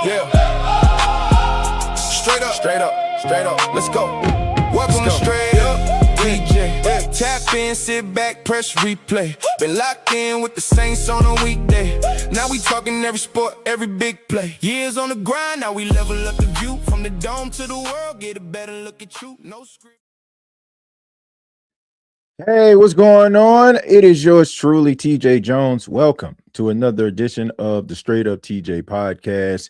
Yeah. Straight up. Let's go. Welcome to Straight Up TJAY. Tap in, sit back, press replay. Been locked in with the Saints on a weekday. Now we talking every sport, every big play. Years on the grind, now we level up the view. From the dome to the world, get a better look at you. No script. Hey, what's going on? It is yours truly, TJ Jones. Welcome to another edition of the Straight Up TJAY Podcast.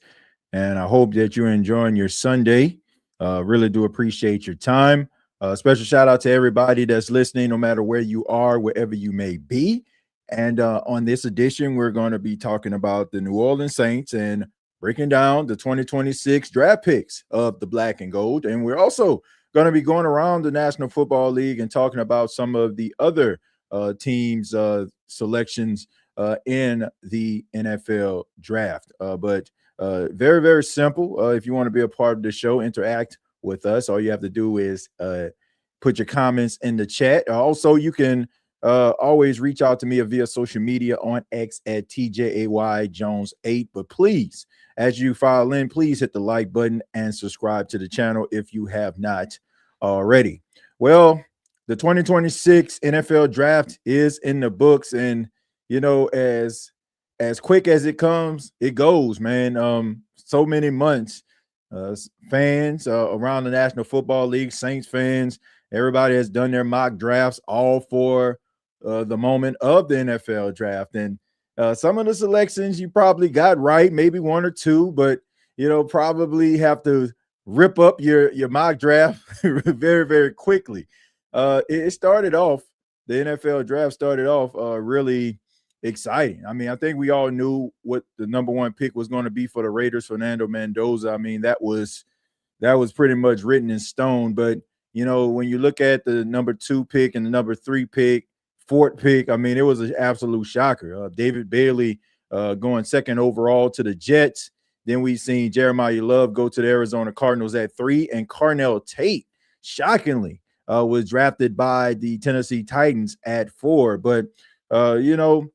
And I hope that you're enjoying your Sunday. Really do appreciate your time. Special shout out to everybody that's listening, no matter where you are, wherever you may be. And on this edition, we're going to be talking about the New Orleans Saints and breaking down the 2026 draft picks of the Black and Gold. And we're also going to be going around the National Football League and talking about some of the other teams' selections in the NFL draft. But very, very simple. If you want to be a part of the show, interact with us. All you have to do is put your comments in the chat. Also, you can always reach out to me via social media on X at TJAY-Jones8. But please, as you file in, please hit the like button and subscribe to the channel if you have not already. Well, the 2026 NFL draft is in the books, and you know, as quick as it comes, it goes, man. So many months. Fans around the National Football League, Saints fans, everybody has done their mock drafts all for the moment of the NFL draft. And some of the selections you probably got right, maybe one or two, but you know, probably have to rip up your mock draft very, very quickly. It started off, the NFL draft started off really exciting. I mean, I think we all knew what the number one pick was going to be for the Raiders, Fernando Mendoza. I mean, that was pretty much written in stone. But you know, when you look at the number 2 pick and the number 3 pick, 4th pick, I mean, it was an absolute shocker. David Bailey going 2nd overall to the Jets. Then we seen Jeremiah Love go to the Arizona Cardinals at 3, and Carnell Tate, shockingly, was drafted by the Tennessee Titans at 4. But you know,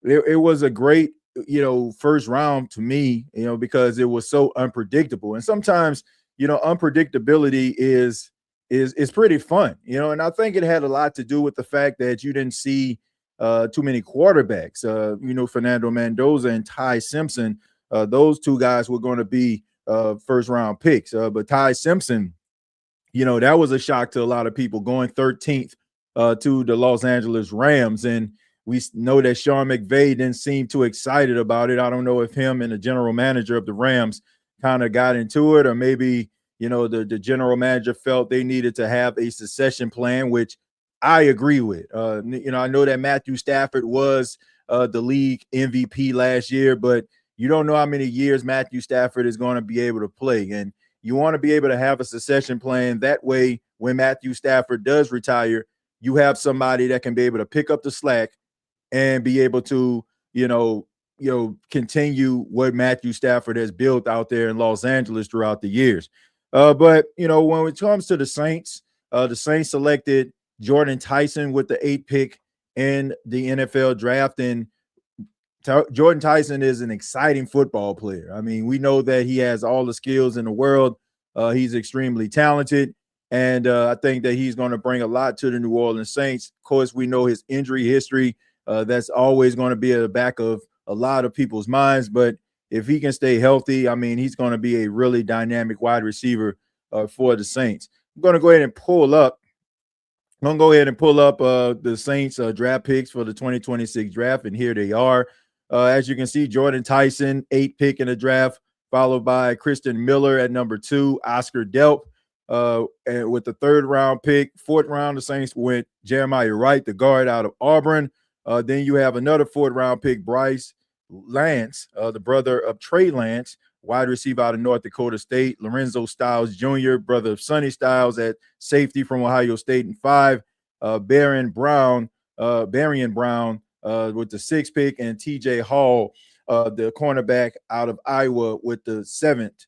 it was a great, you know, first round to me, you know, because it was so unpredictable. And sometimes, you know, unpredictability is pretty fun, you know, and I think it had a lot to do with the fact that you didn't see too many quarterbacks. You know, Fernando Mendoza and Ty Simpson, those two guys were going to be first round picks. But Ty Simpson, you know, that was a shock to a lot of people, going 13th to the Los Angeles Rams. And we know that Sean McVay didn't seem too excited about it. I don't know if him and the general manager of the Rams kind of got into it, or maybe, you know, the general manager felt they needed to have a succession plan, which I agree with. You know, I know that Matthew Stafford was the league MVP last year, but you don't know how many years Matthew Stafford is going to be able to play. And you want to be able to have a succession plan. That way, when Matthew Stafford does retire, you have somebody that can be able to pick up the slack and be able to, you know, continue what Matthew Stafford has built out there in Los Angeles throughout the years. But, you know, when it comes to the Saints selected Jordan Tyson with the 8th pick in the NFL draft. And Jordan Tyson is an exciting football player. I mean, we know that he has all the skills in the world. He's extremely talented. And I think that he's going to bring a lot to the New Orleans Saints. Of course, we know his injury history. That's always going to be at the back of a lot of people's minds. But if he can stay healthy, I mean, he's going to be a really dynamic wide receiver for the Saints. I'm going to go ahead and pull up the Saints draft picks for the 2026 draft, and here they are. As you can see, Jordan Tyson, 8th pick in the draft, followed by Christian Miller at number 2, Oscar Delp and with the 3rd round pick. 4th round, the Saints went Jeremiah Wright, the guard out of Auburn. Then you have another 4th round pick, Bryce Lance, the brother of Trey Lance, wide receiver out of North Dakota State. Lorenzo Styles Jr., brother of Sonny Styles at safety from Ohio State in 5. Barian Brown with the 6th pick, and TJ Hall, the cornerback out of Iowa, with the 7th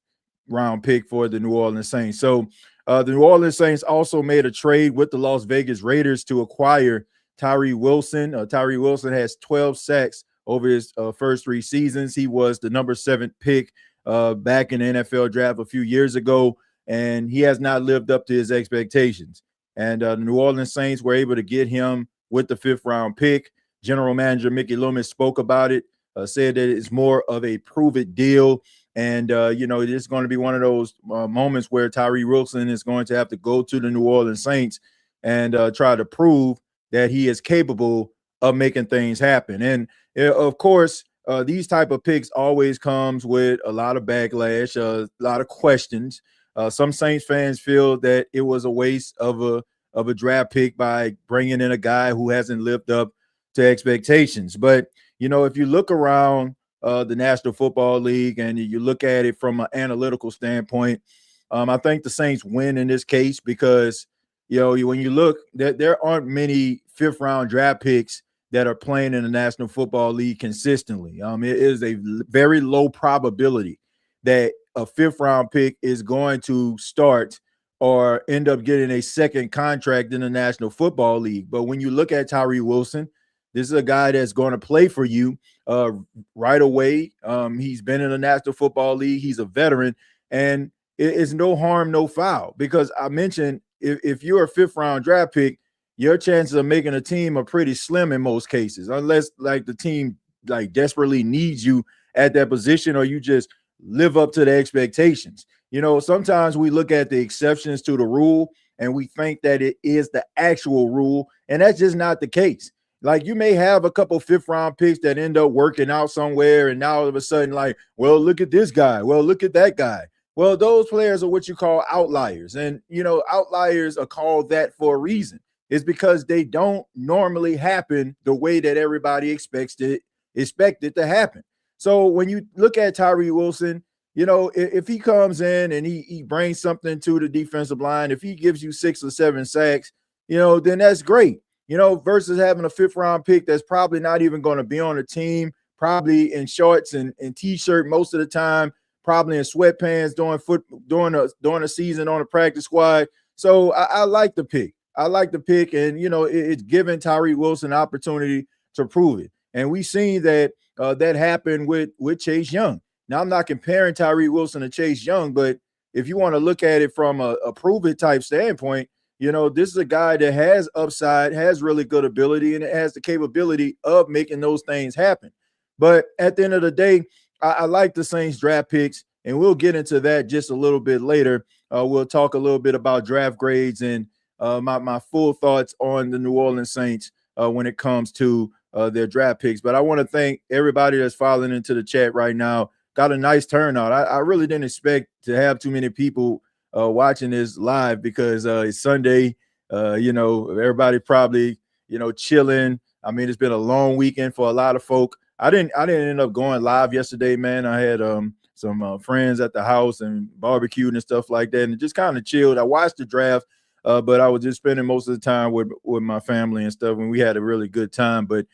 round pick for the New Orleans Saints. So the New Orleans Saints also made a trade with the Las Vegas Raiders to acquire Tyree Wilson. Tyree Wilson has 12 sacks over his first 3 seasons. He was the number 7 pick back in the NFL draft a few years ago, and he has not lived up to his expectations. And the New Orleans Saints were able to get him with the 5th round pick. General Manager Mickey Loomis spoke about it, said that it's more of a prove it deal. And, it's going to be one of those moments where Tyree Wilson is going to have to go to the New Orleans Saints and try to prove that he is capable of making things happen. And, of course, these type of picks always comes with a lot of backlash, a lot of questions. Some Saints fans feel that it was a waste of a draft pick by bringing in a guy who hasn't lived up to expectations. But, if you look around the National Football League and you look at it from an analytical standpoint, I think the Saints win in this case because, when you look, there aren't many 5th round draft picks that are playing in the National Football League consistently. It is a very low probability that a 5th round pick is going to start or end up getting a second contract in the National Football League. But when you look at Tyree Wilson, this is a guy that's going to play for you right away. He's been in the National Football League. He's a veteran, and it's no harm, no foul, because I mentioned if you're a 5th round draft pick, your chances of making a team are pretty slim in most cases, unless like the team like desperately needs you at that position or you just live up to the expectations. Sometimes we look at the exceptions to the rule and we think that it is the actual rule, and that's just not the case. Like, you may have a couple 5th round picks that end up working out somewhere, and now all of a sudden, like, well, look at this guy. Well, look at that guy. Well, those players are what you call outliers. And, outliers are called that for a reason. It's because they don't normally happen the way that everybody expect it to happen. So when you look at Tyree Wilson, if he comes in and he brings something to the defensive line, if he gives you 6 or 7 sacks, then that's great. Versus having a 5th round pick that's probably not even going to be on the team, probably in shorts and t-shirt most of the time, probably in sweatpants during a season on a practice squad. So I like the pick. And it's giving Tyree Wilson an opportunity to prove it. And we've seen that that happened with Chase Young. Now, I'm not comparing Tyree Wilson to Chase Young, but if you want to look at it from a prove it type standpoint, this is a guy that has upside, has really good ability, and it has the capability of making those things happen. But at the end of the day, I like the Saints draft picks, and we'll get into that just a little bit later. We'll talk a little bit about draft grades and my full thoughts on the New Orleans Saints when it comes to their draft picks. But I want to thank everybody that's filing into the chat right now. Got a nice turnout. I really didn't expect to have too many people watching this live because it's Sunday. Everybody probably, chilling. I mean, it's been a long weekend for a lot of folk. I didn't end up going live yesterday, man. I had some friends at the house and barbecued and stuff like that, and just kind of chilled. I watched the draft, but I was just spending most of the time with my family and stuff, and we had a really good time. But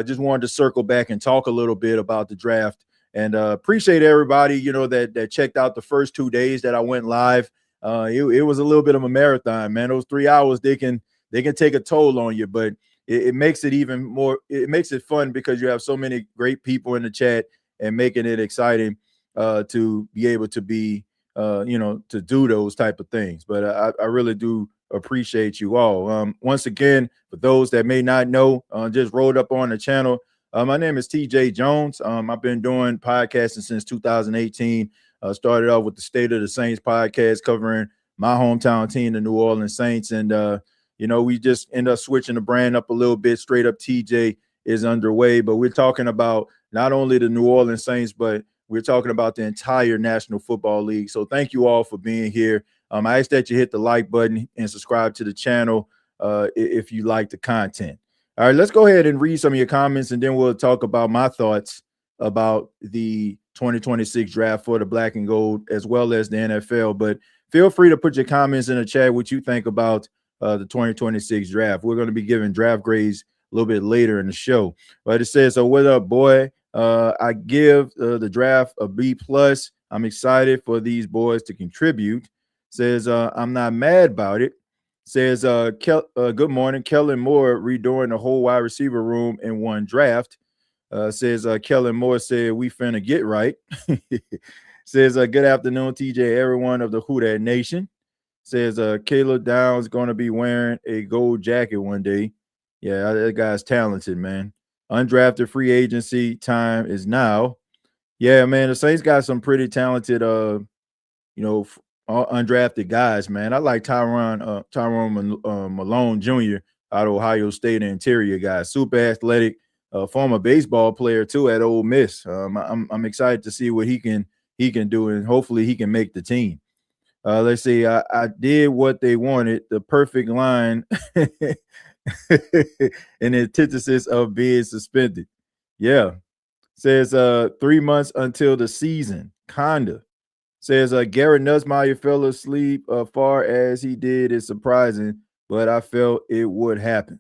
just wanted to circle back and talk a little bit about the draft, and appreciate everybody, that checked out the first 2 days that I went live. It was a little bit of a marathon, man. Those 3 hours, they can take a toll on you, but it makes it even more. It makes it fun because you have so many great people in the chat and making it exciting to be able to be, to do those type of things. But I really do appreciate you all. Once again, for those that may not know, just rolled up on the channel. My name is TJ Jones. I've been doing podcasting since 2018. Started off with the State of the Saints podcast covering my hometown team, the New Orleans Saints. And, we just end up switching the brand up a little bit. Straight Up TJ is underway. But we're talking about not only the New Orleans Saints, but we're talking about the entire National Football League. So thank you all for being here. I ask that you hit the like button and subscribe to the channel if you like the content. All right, let's go ahead and read some of your comments, and then we'll talk about my thoughts about the 2026 draft for the black and gold as well as the NFL. But feel free to put your comments in the chat what you think about the 2026 draft. We're going to be giving draft grades a little bit later in the show. But it says, so what up, boy? I give the draft a B+. I'm excited for these boys to contribute. Says, I'm not mad about it. Says, good morning. Kellen Moore redoing the whole wide receiver room in one draft. Says, Kellen Moore said, we finna get right. Says, good afternoon, TJ, everyone of the Who Dat Nation. Says, Caleb Downs going to be wearing a gold jacket one day. Yeah, that guy's talented, man. Undrafted free agency time is now. Yeah, man, the Saints got some pretty talented, undrafted guys, man. I like Tyrone Malone Jr. out of Ohio State, interior guy, super athletic, former baseball player too at Ole Miss. I'm excited to see what he can do, and hopefully he can make the team. Let's see. I did what they wanted. The perfect line, an antithesis of being suspended. Yeah. Says 3 months until the season. Kinda. Says Garrett Nussmeier fell asleep far as he did is surprising, but I felt it would happen.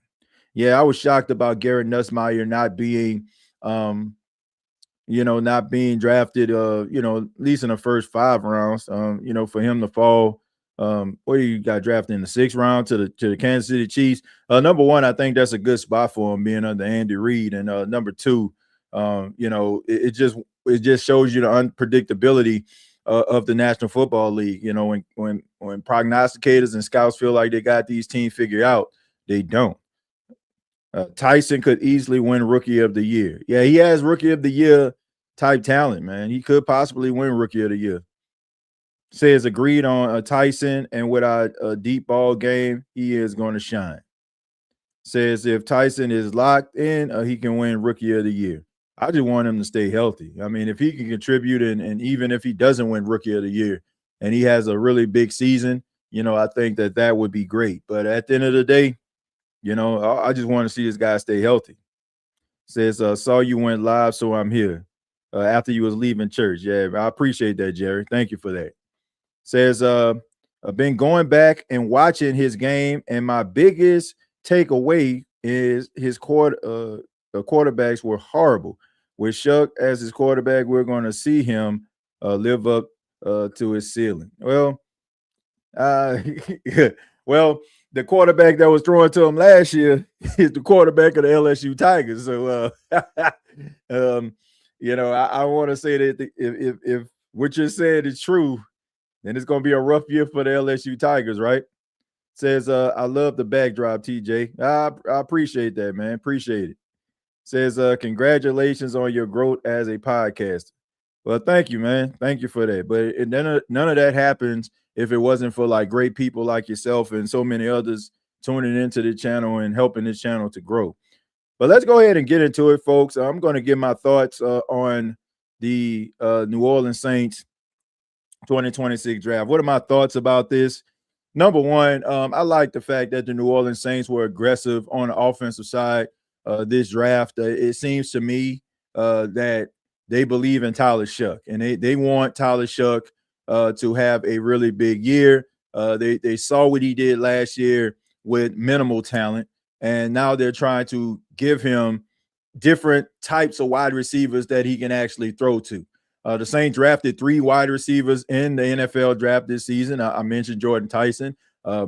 Yeah, I was shocked about Garrett Nussmeier not being not being drafted, at least in the first 5 rounds. For him to fall, what do you got drafted in the 6th round to the Kansas City Chiefs? Number one, I think that's a good spot for him being under Andy Reid, and number two, it just shows you the unpredictability of the National Football League. When prognosticators and scouts feel like they got these teams figured out, they don't. Tyson could easily win Rookie of the Year. Yeah, he has Rookie of the Year type talent, man. He could possibly win Rookie of the Year. Says agreed on Tyson, and with our deep ball game, he is going to shine. Says if Tyson is locked in, he can win Rookie of the Year. I just want him to stay healthy. I mean, if he can contribute, and even if he doesn't win Rookie of the Year and he has a really big season, I think that would be great. But at the end of the day, I just want to see this guy stay healthy. Says, saw you went live, so I'm here. After you was leaving church. Yeah, I appreciate that, Jerry. Thank you for that. Says, I've been going back and watching his game, and my biggest takeaway is his quarterbacks were horrible. With Shuck as his quarterback, we're going to see him live up to his ceiling. Well, the quarterback that was throwing to him last year is the quarterback of the LSU Tigers. So, I want to say that if what you're saying is true, then it's going to be a rough year for the LSU Tigers, right? Says, I love the backdrop, TJ. I appreciate that, man. Appreciate it. Says, congratulations on your growth as a podcaster. Well, thank you, man. Thank you for that. But none of that happens if it wasn't for like great people like yourself and so many others tuning into the channel and helping this channel to grow. But let's go ahead and get into it, folks. I'm going to give my thoughts on the New Orleans Saints 2026 draft. What are my thoughts about this? Number one, I like the fact that the New Orleans Saints were aggressive on the offensive side this draft. It seems to me that they believe in Tyler Shuck, and they want Tyler Shuck to have a really big year. They saw what he did last year with minimal talent, and now they're trying to give him different types of wide receivers that he can actually throw to. The Saints drafted 3 wide receivers in the NFL draft this season. I mentioned Jordan Tyson,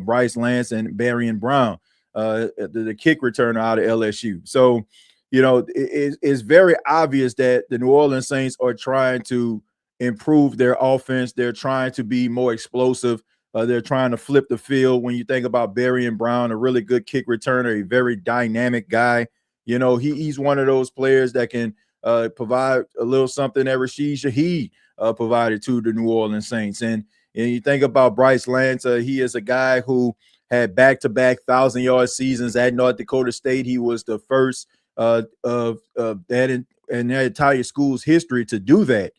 Bryce Lance, and Barian Brown, the kick returner out of LSU. So, it's very obvious that the New Orleans Saints are trying to improve their offense. They're trying to be more explosive. They're trying to flip the field. When you think about Barian Brown, a really good kick returner, a very dynamic guy, he's one of those players that can provide a little something that Rashid Shaheed provided to the New Orleans Saints. And you think about Bryce Lance, he is a guy who had back-to-back 1,000-yard seasons at North Dakota State. He was the first of that in their entire school's history to do that.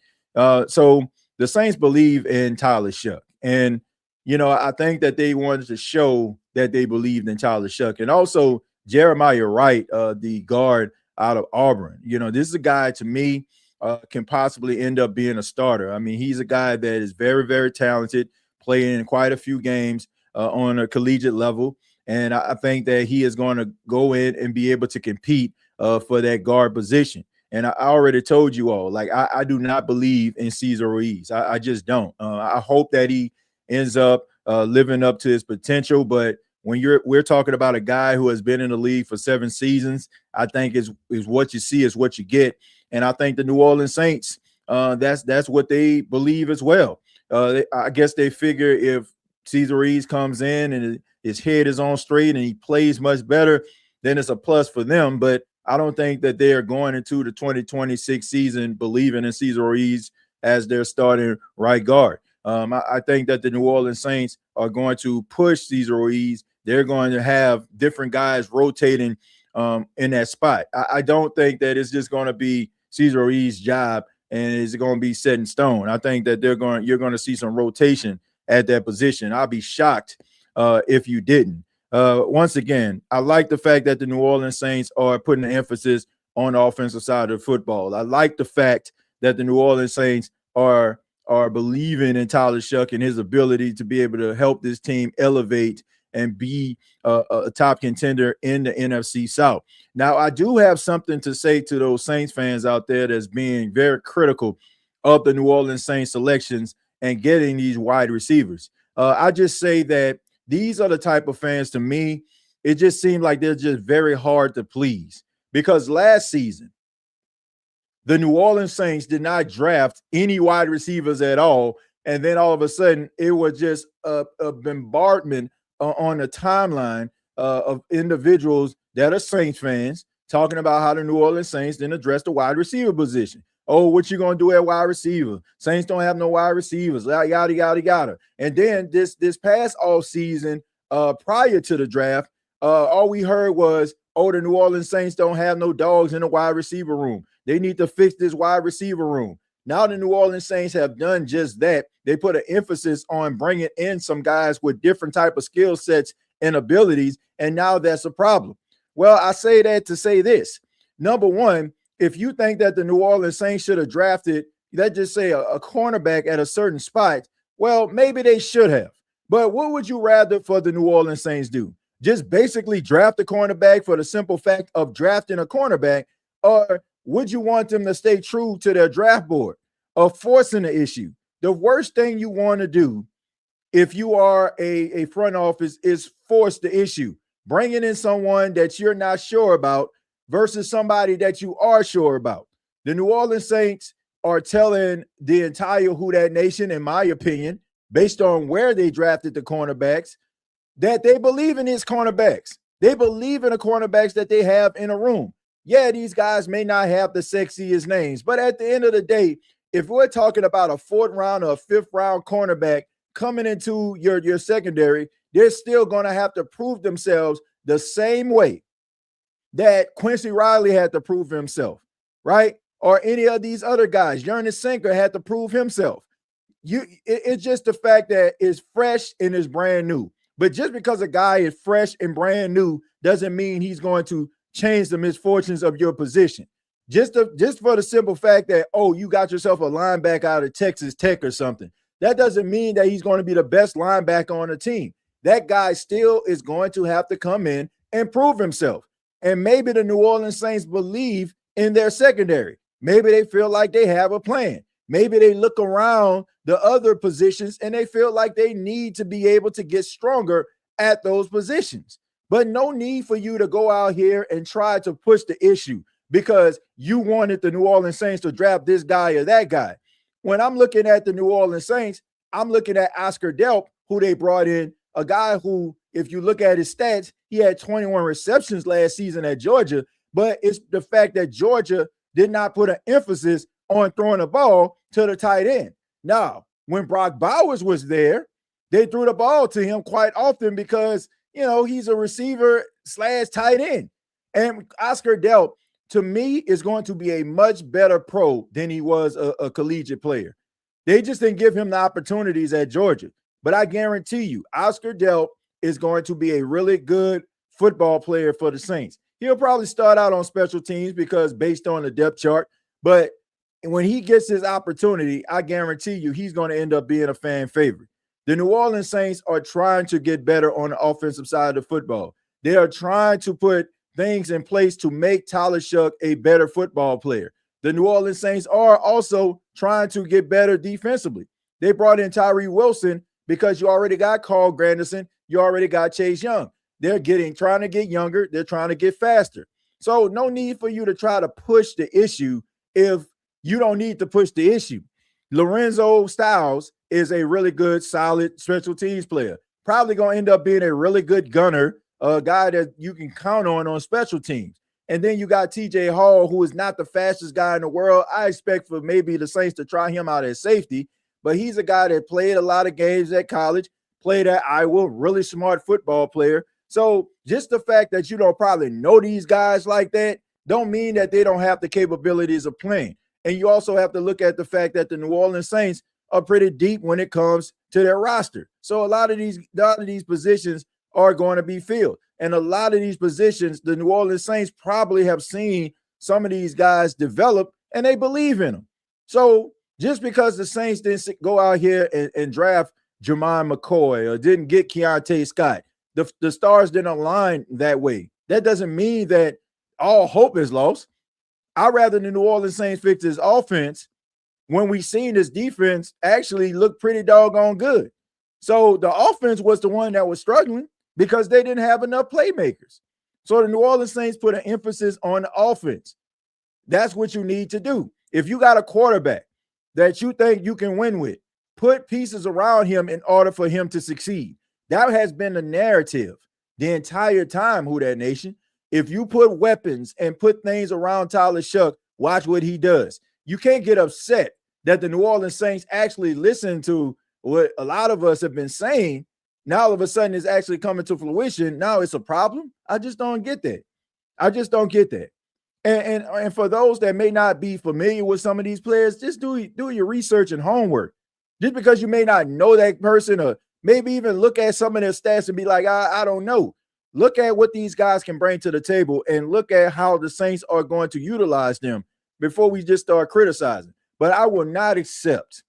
So the Saints believe in Tyler Shuck. And, I think that they wanted to show that they believed in Tyler Shuck. And also Jeremiah Wright, the guard out of Auburn. This is a guy, to me, can possibly end up being a starter. I mean, he's a guy that is very, very talented, playing in quite a few games on a collegiate level. And I think that he is going to go in and be able to compete for that guard position. And I already told you all, like, I do not believe in Cesar Ruiz. I just don't. I hope that he ends up living up to his potential. But when we're talking about a guy who has been in the league for 7 seasons, I think is what you see is what you get. And I think the New Orleans Saints That's what they believe as well. I guess they figure if Cesar Ruiz comes in and his head is on straight and he plays much better, then it's a plus for them. But I don't think that they are going into the 2026 season believing in Cesar Ruiz as their starting right guard. I think that the New Orleans Saints are going to push Cesar Ruiz. They're going to have different guys rotating in that spot. I don't think that it's just going to be Cesar Ruiz's job and it's going to be set in stone. I think that you're going to see some rotation at that position. I'll be shocked if you didn't. Once again, I like the fact that the New Orleans Saints are putting an emphasis on the offensive side of football. I like the fact that the New Orleans Saints are believing in Tyler Shuck and his ability to be able to help this team elevate and be a top contender in the NFC South. Now, I do have something to say to those Saints fans out there that's being very critical of the New Orleans Saints selections and getting these wide receivers. I just say that these are the type of fans, to me, it just seemed like they're just very hard to please. Because last season, the New Orleans Saints did not draft any wide receivers at all. And then all of a sudden, it was just a bombardment on the timeline of individuals that are Saints fans talking about how the New Orleans Saints didn't address the wide receiver position. Oh, what you going to do at wide receiver? Saints don't have no wide receivers, yada, yada, yada. And then this past off season, prior to the draft, all we heard was, oh, the New Orleans Saints don't have no dogs in the wide receiver room. They need to fix this wide receiver room. Now the New Orleans Saints have done just that. They put an emphasis on bringing in some guys with different type of skill sets and abilities, and now that's a problem. Well, I say that to say this. Number one, if you think that the New Orleans Saints should have drafted, let's just say a cornerback at a certain spot, well, maybe they should have. But what would you rather for the New Orleans Saints do? Just basically draft a cornerback for the simple fact of drafting a cornerback, or would you want them to stay true to their draft board of forcing the issue? The worst thing you want to do if you are a front office is force the issue, bringing in someone that you're not sure about versus somebody that you are sure about. The New Orleans Saints are telling the entire Who Dat Nation, in my opinion, based on where they drafted the cornerbacks, that they believe in his cornerbacks. They believe in the cornerbacks that they have in a room. Yeah, these guys may not have the sexiest names, but at the end of the day, if we're talking about a fourth round or a fifth round cornerback coming into your secondary, they're still going to have to prove themselves the same way that Quincy Riley had to prove himself, right? Or any of these other guys. Ernest Sinker had to prove himself. It's just the fact that it's fresh and it's brand new. But just because a guy is fresh and brand new doesn't mean he's going to change the misfortunes of your position. Just for the simple fact that, oh, you got yourself a linebacker out of Texas Tech or something. That doesn't mean that he's going to be the best linebacker on the team. That guy still is going to have to come in and prove himself. And maybe the New Orleans Saints believe in their secondary. Maybe they feel like they have a plan. Maybe they look around the other positions and they feel like they need to be able to get stronger at those positions. But no need for you to go out here and try to push the issue because you wanted the New Orleans Saints to draft this guy or that guy. When I'm looking at the New Orleans Saints, I'm looking at Oscar Delp, who they brought in, a guy who, if you look at his stats, he had 21 receptions last season at Georgia, but it's the fact that Georgia did not put an emphasis on throwing the ball to the tight end. Now, when Brock Bowers was there, they threw the ball to him quite often because, he's a receiver / tight end. And Oscar Delp, to me, is going to be a much better pro than he was a collegiate player. They just didn't give him the opportunities at Georgia. But I guarantee you, Oscar Delp is going to be a really good football player for the Saints. He'll probably start out on special teams because based on the depth chart, but when he gets his opportunity, I guarantee you he's going to end up being a fan favorite. The New Orleans Saints are trying to get better on the offensive side of football. They are trying to put things in place to make Tyler Shuck a better football player. The New Orleans Saints are also trying to get better defensively. They brought in Tyree Wilson because you already got Carl Granderson, you already got Chase Young. They're trying to get younger, they're trying to get faster. So no need for you to try to push the issue if you don't need to push the issue. Lorenzo Styles is a really good, solid special teams player. Probably going to end up being a really good gunner, a guy that you can count on special teams. And then you got TJ Hall, who is not the fastest guy in the world. I expect for maybe the Saints to try him out as safety, but he's a guy that played a lot of games at college, played at Iowa, really smart football player. So just the fact that you don't probably know these guys like that don't mean that they don't have the capabilities of playing. And you also have to look at the fact that the New Orleans Saints are pretty deep when it comes to their roster. So a lot of these positions are going to be filled. And a lot of these positions, the New Orleans Saints probably have seen some of these guys develop and they believe in them. So just because the Saints didn't go out here and draft Jermon McCoy or didn't get Keontae Scott, the stars didn't align that way. That doesn't mean that all hope is lost. I'd rather the New Orleans Saints fix this offense when we seen this defense actually look pretty doggone good. So the offense was the one that was struggling because they didn't have enough playmakers. So the New Orleans Saints put an emphasis on the offense. That's what you need to do. If you got a quarterback that you think you can win with, put pieces around him in order for him to succeed. That has been the narrative the entire time, Who Dat Nation. If you put weapons and put things around Tyler Shuck, watch what he does. You can't get upset that the New Orleans Saints actually listen to what a lot of us have been saying. Now all of a sudden it's actually coming to fruition. Now it's a problem. I just don't get that. I just don't get that. And for those that may not be familiar with some of these players, just do your research and homework. Just because you may not know that person, or maybe even look at some of their stats and be like, I don't know. Look at what these guys can bring to the table and look at how the Saints are going to utilize them before we just start criticizing. But I will not accept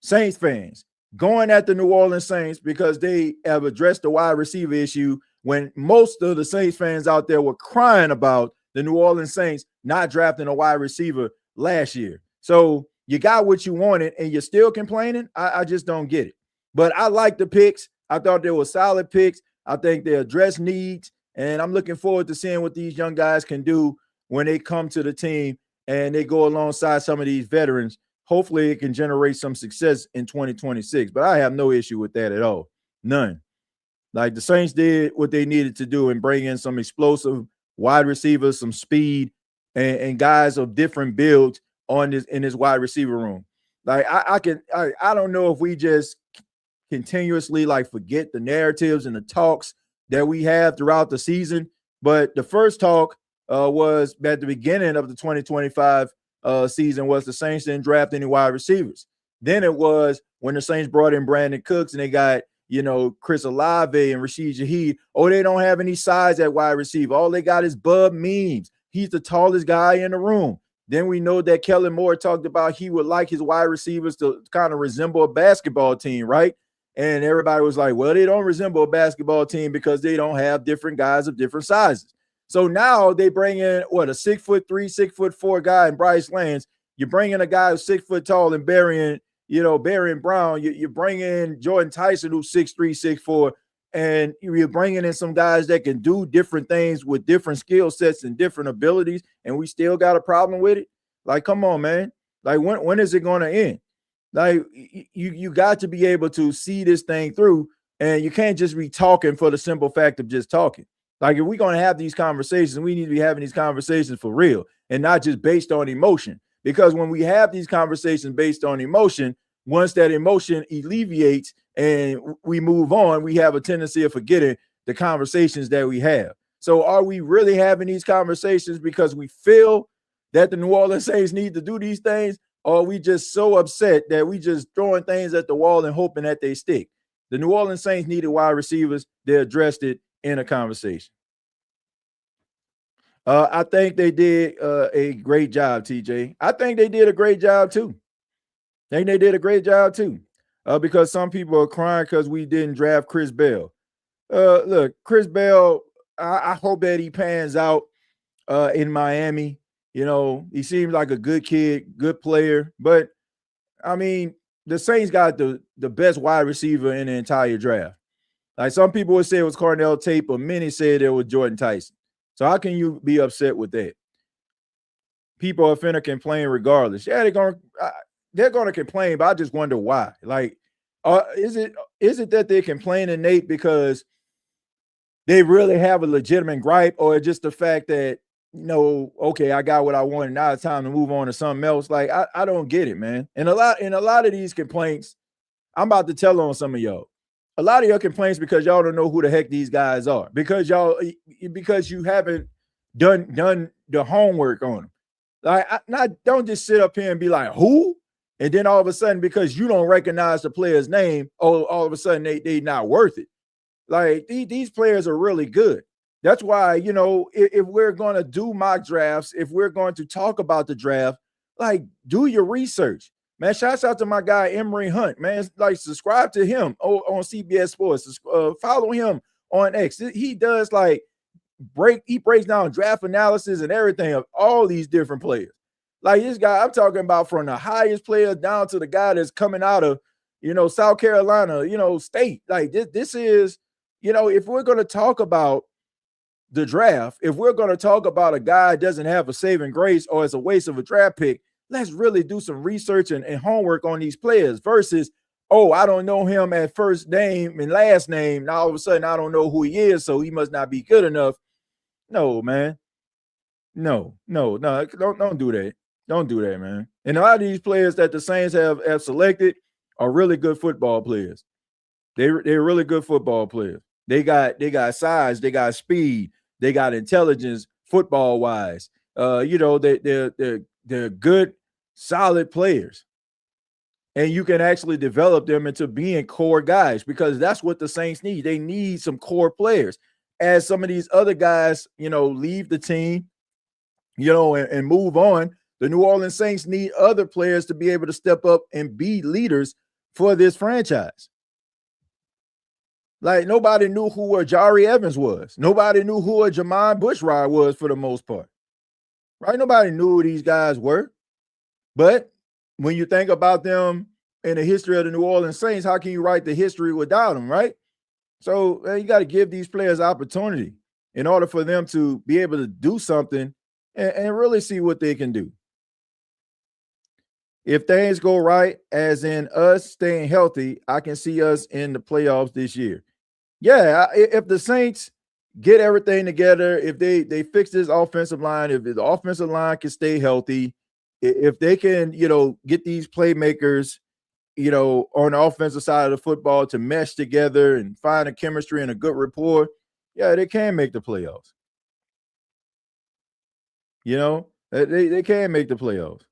Saints fans going at the New Orleans Saints because they have addressed the wide receiver issue when most of the Saints fans out there were crying about the New Orleans Saints not drafting a wide receiver last year. So you got what you wanted and you're still complaining. I just don't get it. But I like the picks. I thought they were solid picks. I think they address needs, and I'm looking forward to seeing what these young guys can do when they come to the team and they go alongside some of these veterans. Hopefully it can generate some success in 2026, but I have no issue with that at all. None. Like the Saints did what they needed to do and bring in some explosive wide receivers, some speed, and guys of different builds in this wide receiver room. Like I don't know if we just continuously like forget the narratives and the talks that we have throughout the season. But the first talk was at the beginning of the 2025 season was the Saints didn't draft any wide receivers. Then it was when the Saints brought in Brandon Cooks and they got, Chris Olave and Rashid Shaheed. Oh, they don't have any size at wide receiver. All they got is Bub Means. He's the tallest guy in the room. Then we know that Kellen Moore talked about he would like his wide receivers to kind of resemble a basketball team, right? And everybody was like, well, they don't resemble a basketball team because they don't have different guys of different sizes. So now they bring in, a 6'3", 6'4" guy in Bryce Lance. You bring in a guy who's 6 foot tall and Barry Brown. You bring in Jordan Tyson, who's 6'3", 6'4", and you're bringing in some guys that can do different things with different skill sets and different abilities, and we still got a problem with it? Like, come on, man. Like, when is it going to end? Like, you got to be able to see this thing through, and you can't just be talking for the simple fact of just talking. Like, if we're going to have these conversations, we need to be having these conversations for real and not just based on emotion. Because when we have these conversations based on emotion, once that emotion alleviates and we move on, we have a tendency of forgetting the conversations that we have. So are we really having these conversations because we feel that the New Orleans Saints need to do these things? Or are we just so upset that we just throwing things at the wall and hoping that they stick? The New Orleans Saints needed wide receivers. They addressed it in a conversation. I think they did a great job, TJ. I think they did a great job too. Because some people are crying because we didn't draft Chris Bell. Look, Chris Bell, I hope that he pans out in Miami. He seems like a good kid, good player. But, I mean, the Saints got the best wide receiver in the entire draft. Like, some people would say it was Cornell Tate, but many said it was Jordan Tyson. So how can you be upset with that? people are finna complain regardless. Yeah, they're gonna complain, but I just wonder why. Like, is it that they're complaining, Nate, because they really have a legitimate gripe, or just the fact that, okay, I got what I wanted. Now it's time to move on to something else. Like, I don't get it, man. And a lot of these complaints, I'm about to tell on some of y'all. A lot of your complaints because y'all don't know who the heck these guys are, because you haven't done the homework on them. Like, don't just sit up here and be like, who? And then all of a sudden, because you don't recognize the player's name, all of a sudden they not worth it. Like, these players are really good. That's why, if we're going to do mock drafts, if we're going to talk about the draft, like, do your research. Man, shouts out to my guy, Emery Hunt, man. Like, subscribe to him on CBS Sports. Follow him on X. He does, like, he breaks down draft analysis and everything of all these different players. Like, this guy, I'm talking about from the highest player down to the guy that's coming out of, South Carolina, state. Like, this is, if we're going to talk about the draft, if we're going to talk about a guy doesn't have a saving grace or it's a waste of a draft pick, let's really do some research and homework on these players versus, I don't know him at first name and last name. Now all of a sudden I don't know who he is, so he must not be good enough. No, man. No, don't do that. Don't do that, man. And a lot of these players that the Saints have selected are really good football players. They're really good football players. They got size, they got speed, they got intelligence football wise. They're good, solid players. And you can actually develop them into being core guys, because that's what the Saints need. They need some core players. As some of these other guys, leave the team, and move on, the New Orleans Saints need other players to be able to step up and be leaders for this franchise. Like, nobody knew who a Jari Evans was. Nobody knew who a Jamon Bushrod was for the most part. Right? Nobody knew who these guys were. But when you think about them in the history of the New Orleans Saints, how can you write the history without them, right? So you got to give these players opportunity in order for them to be able to do something and really see what they can do. If things go right, as in us staying healthy, I can see us in the playoffs this year. Yeah, if the Saints get everything together, if they fix this offensive line, if the offensive line can stay healthy, if they can, get these playmakers, on the offensive side of the football to mesh together and find a chemistry and a good rapport, yeah, they can make the playoffs. They can make the playoffs.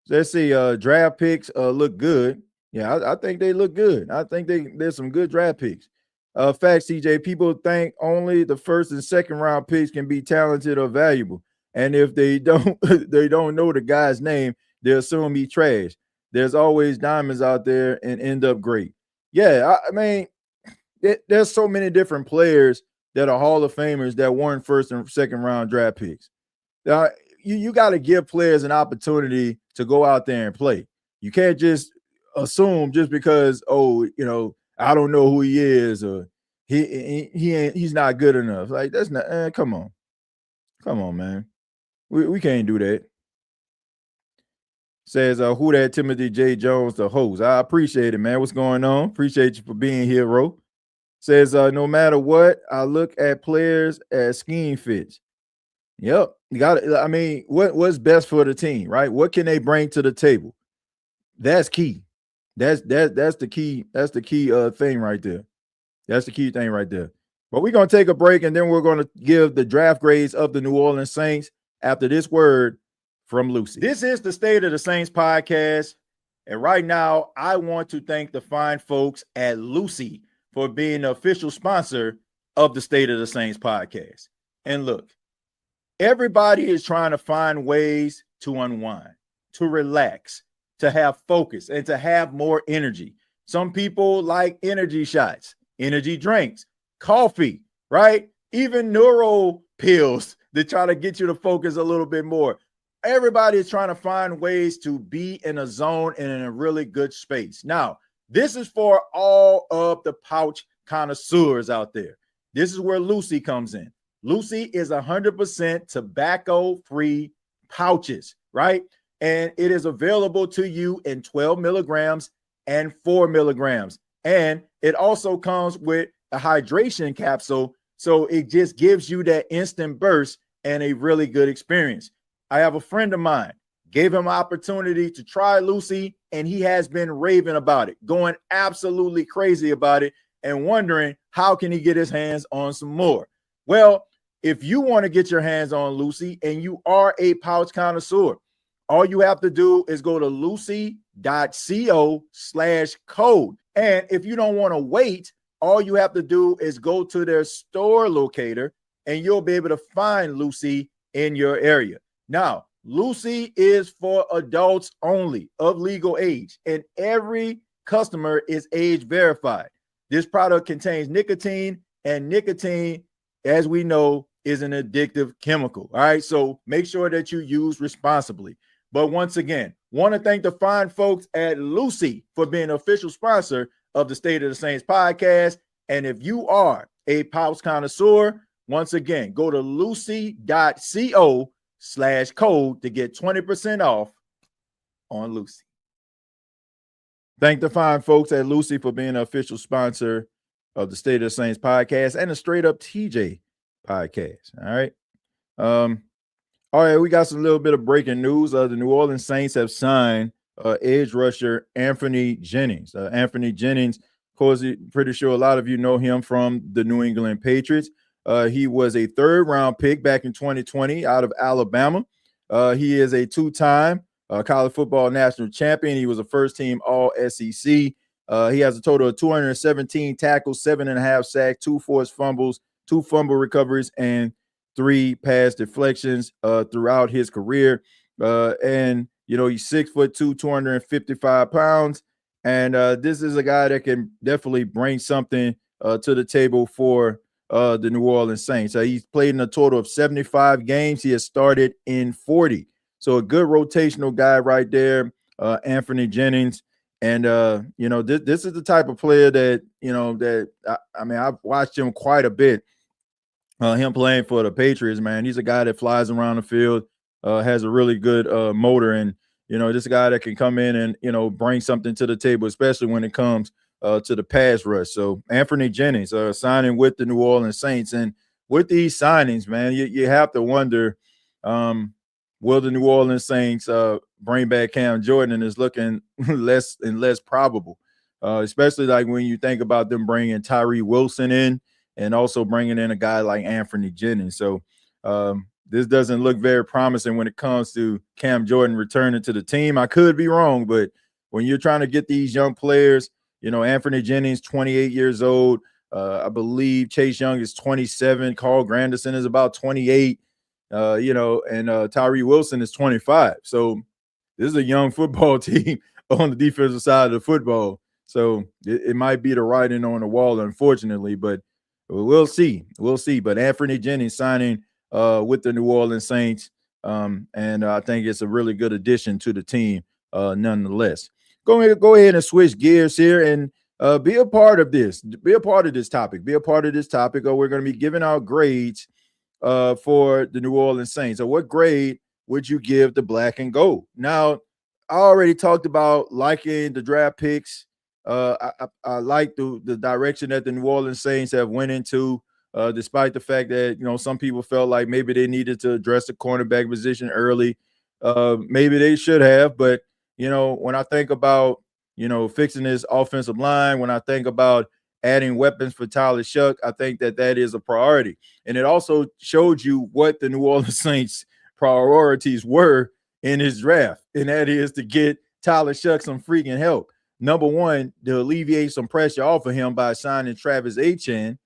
Let's see, draft picks look good. Yeah, I think they look good. I think there's some good draft picks. Facts, TJ, people think only the first and second round picks can be talented or valuable. And if they don't know the guy's name, they assume he's trash. There's always diamonds out there and end up great. Yeah, I mean, there's so many different players that are Hall of Famers that weren't first and second round draft picks. You got to give players an opportunity to go out there and play. You can't just assume just because, I don't know who he is, or he's not good enough. Like, that's not. Come on, man. We can't do that. Says who that Timothy J. Jones, the host. I appreciate it, man. What's going on? Appreciate you for being here, Ro. Says no matter what, I look at players as scheme fits. Yep, you got it. I mean, what's best for the team, right? What can they bring to the table? That's key. That's the key. That's the key thing right there. That's the key thing right there. But we're gonna take a break, and then we're gonna give the draft grades of the New Orleans Saints after this word from Lucy. This is the State of the Saints podcast, and right now I want to thank the fine folks at Lucy for being the official sponsor of the State of the Saints podcast. And look, everybody is trying to find ways to unwind, to relax, to have focus, and to have more energy. Some people like energy shots, energy drinks, coffee, right? Even neuro pills to try to get you to focus a little bit more. Everybody is trying to find ways to be in a zone and in a really good space. Now, this is for all of the pouch connoisseurs out there. This is where Lucy comes in. Lucy is 100% tobacco-free pouches, right? And it is available to you in 12 milligrams and 4 milligrams. And it also comes with a hydration capsule. So it just gives you that instant burst and a really good experience. I have a friend of mine, gave him an opportunity to try Lucy, and he has been raving about it, going absolutely crazy about it, and wondering how can he get his hands on some more. Well, if you want to get your hands on Lucy and you are a pouch connoisseur, all you have to do is go to lucy.co/code. And if you don't want to wait, all you have to do is go to their store locator and you'll be able to find Lucy in your area. Now, Lucy is for adults only of legal age, and every customer is age verified. This product contains nicotine, and nicotine, as we know, is an addictive chemical. All right, so make sure that you use responsibly. But once again, want to thank the fine folks at Lucy for being an official sponsor of the State of the Saints podcast. And if you are a pouch connoisseur, once again, go to lucy.co/code to get 20% off on Lucy. Thank the fine folks at Lucy for being an official sponsor of the State of the Saints podcast and the Straight Up TJ podcast. All right. All right, we got some little bit of breaking news. The New Orleans Saints have signed edge rusher Anthony Jennings. Anthony Jennings, of course, pretty sure a lot of you know him from the New England Patriots. He was a third-round pick back in 2020 out of Alabama. He is a two-time college football national champion. He was a first-team All-SEC. He has a total of 217 tackles, 7.5 sacks, 2 forced fumbles, 2 fumble recoveries, and 3 pass deflections throughout his career. And, you know, he's 6'2", 255 pounds. And this is a guy that can definitely bring something to the table for the New Orleans Saints. He's played in a total of 75 games. He has started in 40. So a good rotational guy right there, Anthony Jennings. And, you know, this is the type of player that, you know, that I mean, I've watched him quite a bit. Him playing for the Patriots, man. He's a guy that flies around the field, has a really good motor, and you know, this guy that can come in and you know bring something to the table, especially when it comes to the pass rush. So Anthony Jennings signing with the New Orleans Saints, and with these signings, man, you have to wonder, will the New Orleans Saints bring back Cam Jordan? And it's looking less and less probable, especially like when you think about them bringing Tyree Wilson in. And also bringing in a guy like Anthony Jennings. So this doesn't look very promising when it comes to Cam Jordan returning to the team. I could be wrong, but when you're trying to get these young players, you know, Anthony Jennings, 28 years old. I believe Chase Young is 27. Carl Granderson is about 28, you know, and Tyree Wilson is 25. So this is a young football team on the defensive side of the football. So it might be the writing on the wall, unfortunately, but we'll see. We'll see. But Anthony Jennings signing with the New Orleans Saints, and I think it's a really good addition to the team nonetheless. Go ahead and switch gears here and be a part of this. Be a part of this topic. Be a part of this topic. We're going to be giving out grades for the New Orleans Saints. So what grade would you give the black and gold? Now, I already talked about liking the draft picks. I like the direction that the New Orleans Saints have went into, despite the fact that, you know, some people felt like maybe they needed to address the cornerback position early. Maybe they should have, but, you know, when I think about, you know, fixing this offensive line, when I think about adding weapons for Tyler Shuck, I think that is a priority. And it also showed you what the New Orleans Saints priorities were in his draft, and that is to get Tyler Shuck some freaking help. Number one, to alleviate some pressure off of him by signing Travis Etienne.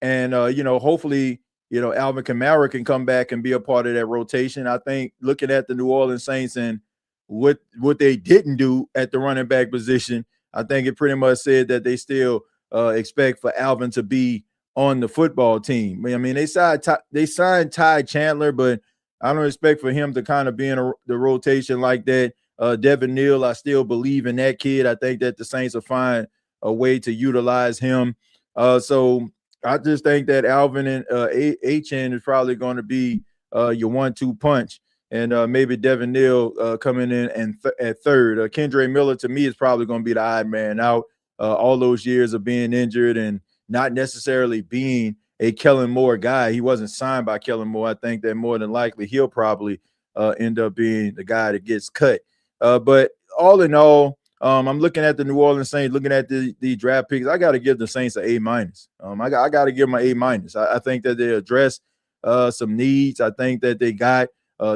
And, you know, hopefully, you know, Alvin Kamara can come back and be a part of that rotation. I think looking at the New Orleans Saints and what they didn't do at the running back position, I think it pretty much said that they still expect for Alvin to be on the football team. I mean, they signed Ty Chandler, but I don't expect for him to kind of be in the rotation like that. Devin Neal, I still believe in that kid. I think that the Saints will find a way to utilize him. So I just think that Alvin and Etienne is probably going to be your 1-2 punch. and maybe Devin Neal coming in and at third. Kendre Miller to me is probably going to be the odd man out. All those years of being injured and not necessarily being a Kellen Moore guy. He wasn't signed by Kellen Moore. I think that more than likely he'll probably end up being the guy that gets cut. But all in all, I'm looking at the New Orleans Saints, looking at the draft picks. I got to give the Saints an A-. I got to give them an A-. I think that they address some needs. I think that they got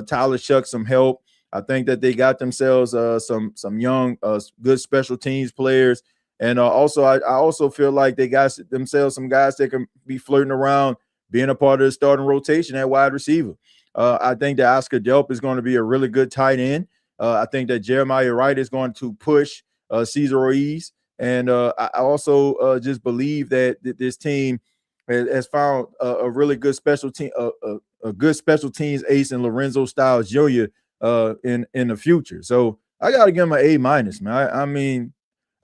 Tyler Shuck some help. I think that they got themselves some young, good special teams players. And also, I also feel like they got themselves some guys that can be flirting around being a part of the starting rotation at wide receiver. I think that Oscar Delp is going to be a really good tight end. I think that Jeremiah Wright is going to push Cesar Ruiz. And I also just believe that this team has found a really good special team, a good special teams ace in Lorenzo Styles Jr. In the future. So I got to give him an A-, man. I mean,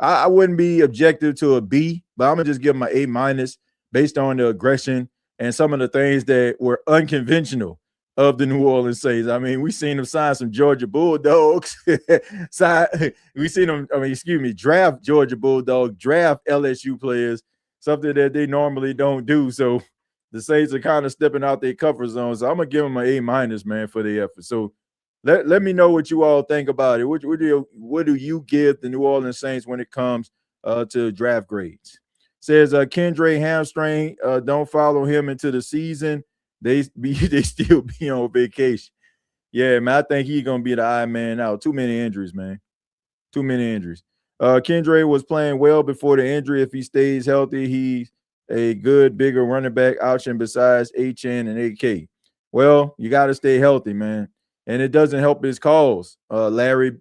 I wouldn't be objective to a B, but I'm gonna just give him an A- based on the aggression and some of the things that were unconventional of the New Orleans Saints. I mean, we seen them sign some Georgia Bulldogs. We seen them, draft Georgia Bulldogs, draft LSU players, something that they normally don't do. So the Saints are kind of stepping out their comfort zone. So I'm gonna give them an A-, man, for the effort. So let me know what you all think about it. What do you give the New Orleans Saints when it comes to draft grades? Says Kendre hamstring. Don't follow him into the season. They still be on vacation. Yeah, man. I think he's gonna be the odd man out. Too many injuries, man. Too many injuries. Kendre was playing well before the injury. If he stays healthy, he's a good, bigger running back option besides HN and AK. Well, you got to stay healthy, man. And it doesn't help his cause. Larry,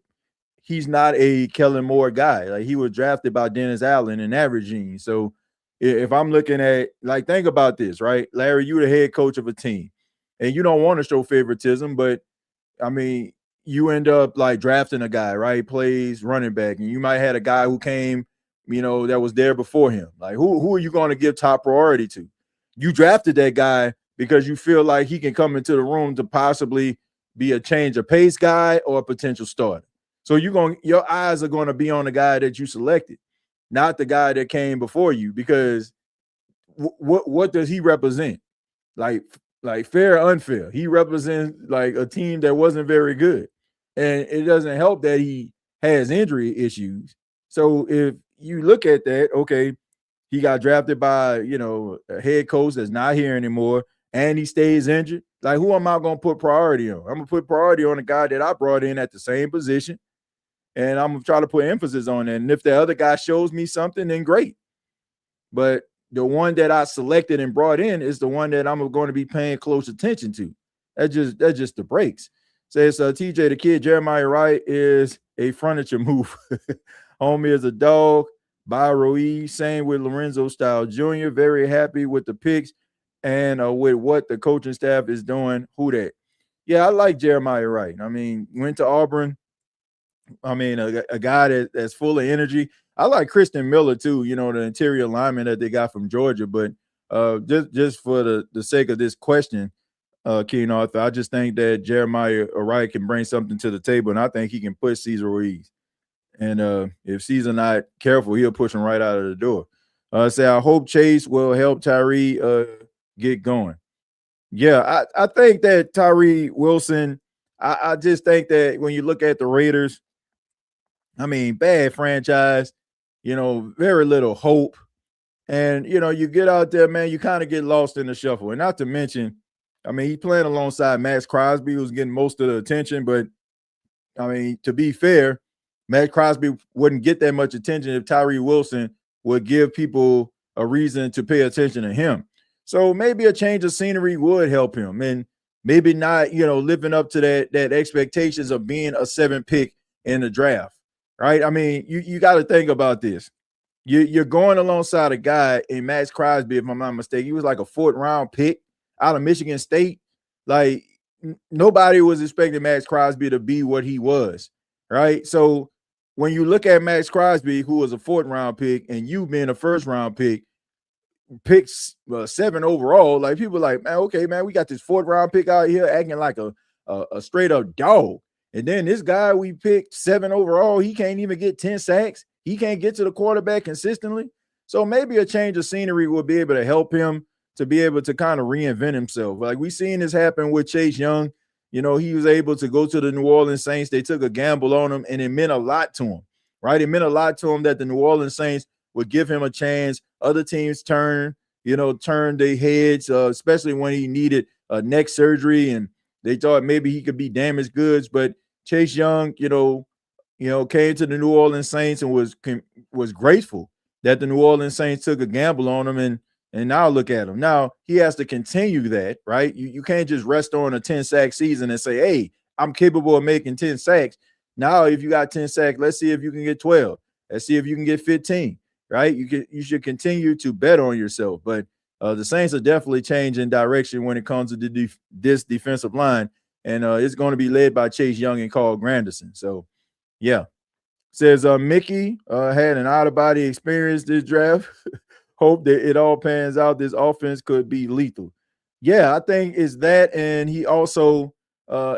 he's not a Kellen Moore guy. Like, he was drafted by Dennis Allen in that regime. So if I'm looking at, like, think about this, right? Larry, you're the head coach of a team, and you don't want to show favoritism, but I mean, you end up like drafting a guy, right? Plays running back, and you might have a guy who came, that was there before him. Like, who are you going to give top priority to? You drafted that guy because you feel like he can come into the room to possibly be a change of pace guy or a potential starter. So your eyes are going to be on the guy that you selected, not the guy that came before you, because what does he represent? Like fair or unfair? He represents like a team that wasn't very good. And it doesn't help that he has injury issues. So if you look at that, okay, he got drafted by, a head coach that's not here anymore, and he stays injured. Like, who am I going to put priority on? I'm going to put priority on the guy that I brought in at the same position, and I'm going to try to put emphasis on that. And if the other guy shows me something, then great. But the one that I selected and brought in is the one that I'm going to be paying close attention to. That's just the breaks. Says TJ the Kid, Jeremiah Wright is a furniture move. Homie is a dog. By Ruiz, same with Lorenzo Styles Jr. Very happy with the picks and with what the coaching staff is doing. Who that? Yeah, I like Jeremiah Wright. I mean, went to Auburn. I mean, a guy that's full of energy. I like Christian Miller too, the interior lineman that they got from Georgia. But just for the sake of this question, Keen Arthur, I just think that Jeremiah Wright can bring something to the table, and I think he can push Cesar Ruiz. And if Cesar not careful, he'll push him right out of the door. Say, I hope Chase will help Tyree get going. Yeah, I think that Tyree Wilson, I just think that when you look at the Raiders, I mean, bad franchise, very little hope. And, you get out there, man, you kind of get lost in the shuffle. And not to mention, I mean, he's playing alongside Max Crosby, who's getting most of the attention. But, I mean, to be fair, Max Crosby wouldn't get that much attention if Tyree Wilson would give people a reason to pay attention to him. So maybe a change of scenery would help him, and maybe not, living up to that expectations of being a 7th pick in the draft, right? I mean, you got to think about this. You're going alongside a guy in Max Crosby, if I'm not mistaken. He was like a 4th round pick out of Michigan State. Like, nobody was expecting Max Crosby to be what he was, right? So when you look at Max Crosby, who was a 4th round pick, and you being a 1st round pick, picks 7 overall, like, people are like, man, okay, man, we got this 4th round pick out here acting like a a straight up dog. And then this guy we picked 7 overall, he can't even get 10 sacks. He can't get to the quarterback consistently. So maybe a change of scenery will be able to help him to be able to kind of reinvent himself. Like we seen this happen with Chase Young. You know, he was able to go to the New Orleans Saints. They took a gamble on him, and it meant a lot to him, right? It meant a lot to him that the New Orleans Saints would give him a chance. Other teams turned their heads, especially when he needed neck surgery, and they thought maybe he could be damaged goods. But Chase Young, came to the New Orleans Saints and was grateful that the New Orleans Saints took a gamble on him, and now look at him. Now he has to continue that, right? You can't just rest on a 10-sack season and say, hey, I'm capable of making 10 sacks. Now, if you got 10 sacks, let's see if you can get 12. Let's see if you can get 15, right? You should continue to bet on yourself. But the Saints are definitely changing direction when it comes to this defensive line. And it's going to be led by Chase Young and Carl Granderson. So, yeah. Says Mickey had an out-of-body experience this draft. Hope that it all pans out. This offense could be lethal. Yeah, I think it's that. And he also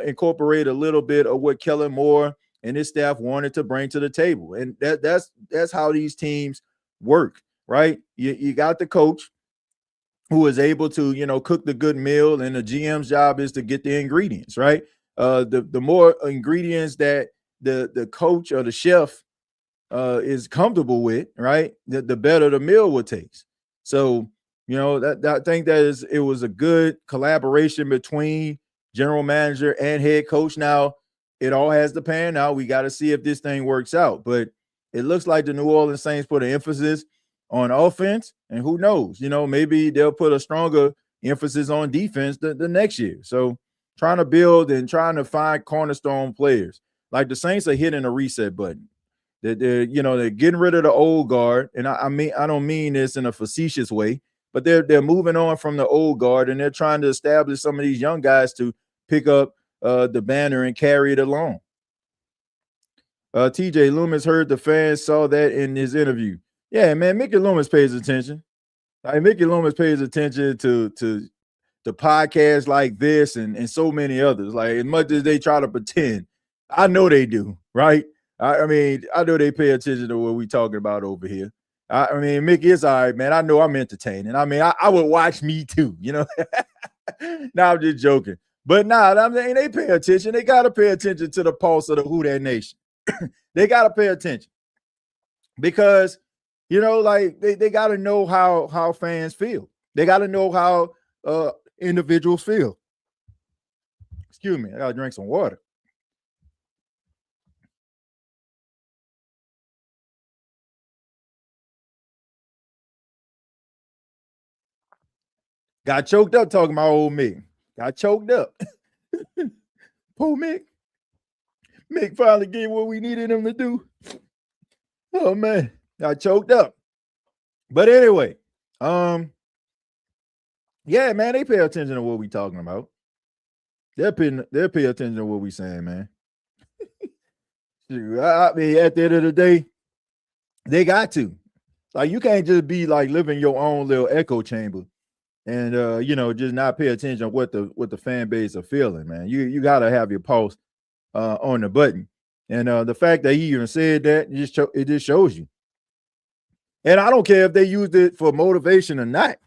incorporated a little bit of what Kellen Moore and his staff wanted to bring to the table. And that's how these teams work, right? You got the coach who is able to, cook the good meal, and the GM's job is to get the ingredients, right? The more ingredients that the coach or the chef is comfortable with, right, the better the meal will taste. So, I think that it was a good collaboration between general manager and head coach. Now, it all has to pan out. We got to see if this thing works out. But it looks like the New Orleans Saints put an emphasis on offense, and who knows, maybe they'll put a stronger emphasis on defense the next year. So trying to build and trying to find cornerstone players. Like the Saints are hitting a reset button. They're getting rid of the old guard. And I don't mean this in a facetious way, but they're moving on from the old guard, and they're trying to establish some of these young guys to pick up the banner and carry it along. TJ Loomis heard the fans saw that in his interview. Yeah, man, Mickey Loomis pays attention. Like Mickey Loomis pays attention to podcasts like this and so many others. Like as much as they try to pretend, I know they do, right? I mean, I know they pay attention to what we talking about over here. I mean, Mickey is all right, man. I know I'm entertaining. I mean, I would watch me too, Nah, I'm just joking. But nah, they pay attention. They got to pay attention to the pulse of the Who Dat Nation. They got to pay attention because, like they got to know how fans feel. They got to know how individuals feel. Excuse me. I got to drink some water. Got choked up talking about old Mick. Got choked up. Poor Mick. Mick finally did what we needed him to do. Oh, man. Got choked up. But anyway, yeah, man, they pay attention to what we talking about. They'll pay attention to what we saying, man. I mean, at the end of the day, they got to. Like, you can't just be like living your own little echo chamber and just not pay attention to what the fan base are feeling, man. You gotta have your pulse on the button. And the fact that he even said that, it just shows you. And I don't care if they used it for motivation or not.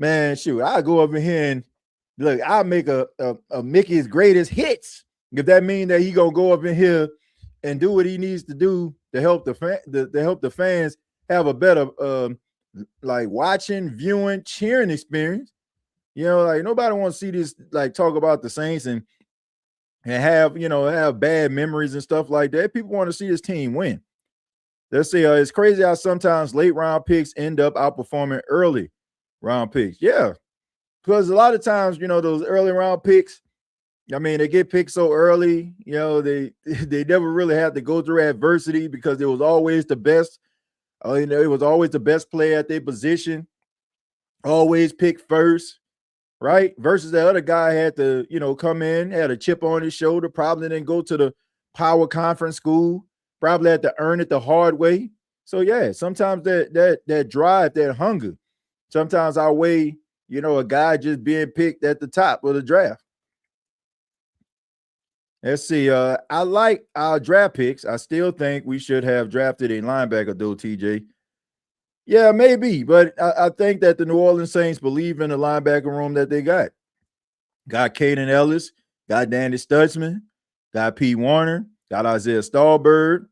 Man, shoot, I go up in here and look, I'll make a Mickey's greatest hits. If that means that he gonna go up in here and do what he needs to do to help the fans have a better like watching, viewing, cheering experience. Like nobody wants to see this, like talk about the Saints and have bad memories and stuff like that. People want to see his team win. They'll say it's crazy how sometimes late round picks end up outperforming early round picks. Yeah, because a lot of times, those early round picks, I mean, they get picked so early, they never really had to go through adversity because it was always the best. It was always the best player at their position, always picked first, right? Versus the other guy had to, come in, had a chip on his shoulder, probably didn't go to the power conference school, probably had to earn it the hard way. So yeah, sometimes that drive, that hunger, sometimes outweigh, a guy just being picked at the top of the draft. Let's see. I like our draft picks. I still think we should have drafted a linebacker, though, TJ. Yeah, maybe, but I think that the New Orleans Saints believe in the linebacker room that they got. Got Caden Ellis, got Danny Stutzman, got Pete Warner, got Isaiah Stallbird.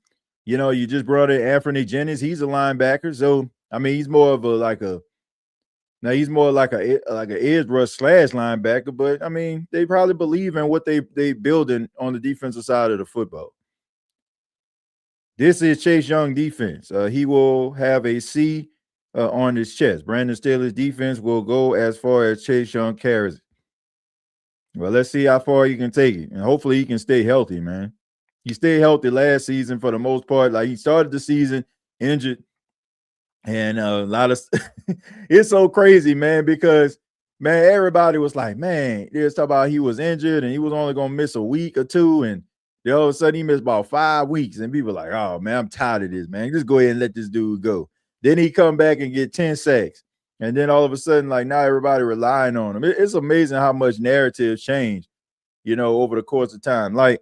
You just brought in Anthony Jennings. He's a linebacker, so I mean, he's more like a edge rush / linebacker. But I mean, they probably believe in what they building on the defensive side of the football. This is Chase Young defense. He will have a C on his chest. Brandon Staley's defense will go as far as Chase Young carries it. Well, let's see how far he can take it. And hopefully he can stay healthy, man. He stayed healthy last season for the most part. Like, he started the season injured. And a lot of it's so crazy, man, because, man, everybody was like, man, they was talking about he was injured and he was only going to miss a week or two. And then all of a sudden he missed about 5 weeks. And people were like, oh, man, I'm tired of this, man. Just go ahead and let this dude go. Then he come back and get 10 sacks. And then all of a sudden, like, now everybody relying on him. It's amazing how much narrative changed, over the course of time. Like,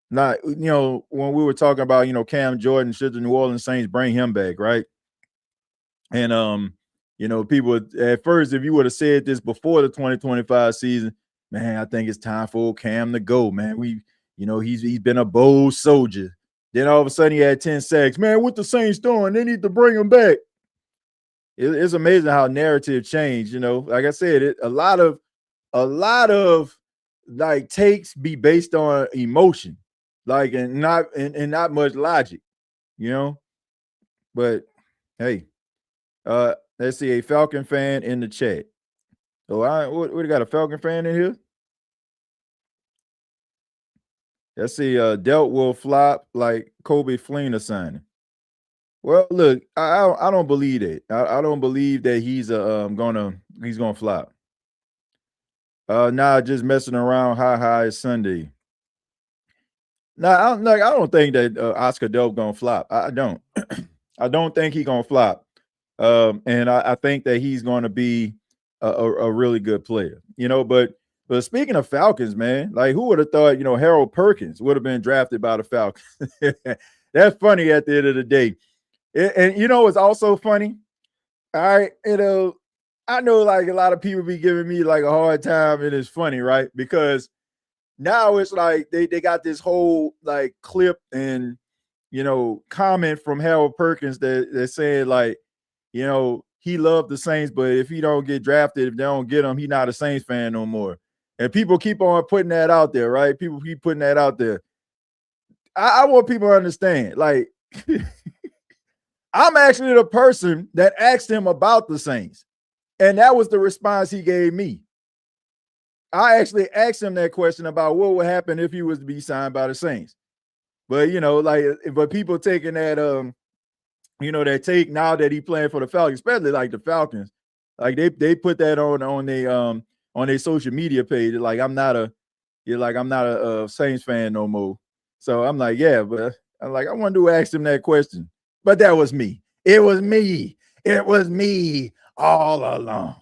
not, when we were talking about, Cam Jordan, should the New Orleans Saints bring him back, right? And, people at first, if you would have said this before the 2025 season, man, I think it's time for Cam to go, man. He's been a bold soldier. Then all of a sudden he had 10 sacks. Man, what the Saints doing? They need to bring him back. It's amazing how narrative changed. Like I said, a lot of like takes be based on emotion, like, and not much logic, But hey, let's see, a Falcon fan in the chat. So we got a Falcon fan in here. Let's see, Delt will flop like Kobe Fleener signing. Well, look, I don't believe it. I don't believe that he's gonna flop. Just messing around. Hi, it's Sunday. I don't think that Oscar Delp gonna flop. I don't. I don't think he's gonna flop. And I think that he's gonna be a really good player. But speaking of Falcons, man, like, who would have thought, Harold Perkins would have been drafted by the Falcons? That's funny at the end of the day. And it's also funny. All right, I know, like, a lot of people be giving me like a hard time, and it's funny, right? Because now it's like they got this whole like clip and comment from Harold Perkins that said, like, he loved the Saints, but if he don't get drafted, if they don't get him, he's not a Saints fan no more. And people keep on putting that out there, right? People keep putting that out there. I want people to understand, like, I'm actually the person that asked him about the Saints. And that was the response he gave me. I actually asked him that question about what would happen if he was to be signed by the Saints. But, but people taking that, that take now that he playing for the Falcons, especially like the Falcons, like they put that on their social media page. Like, I'm not a Saints fan no more. So I'm like, yeah, but I'm like, I wonder who asked him that question. But that was me. It was me. It was me all along.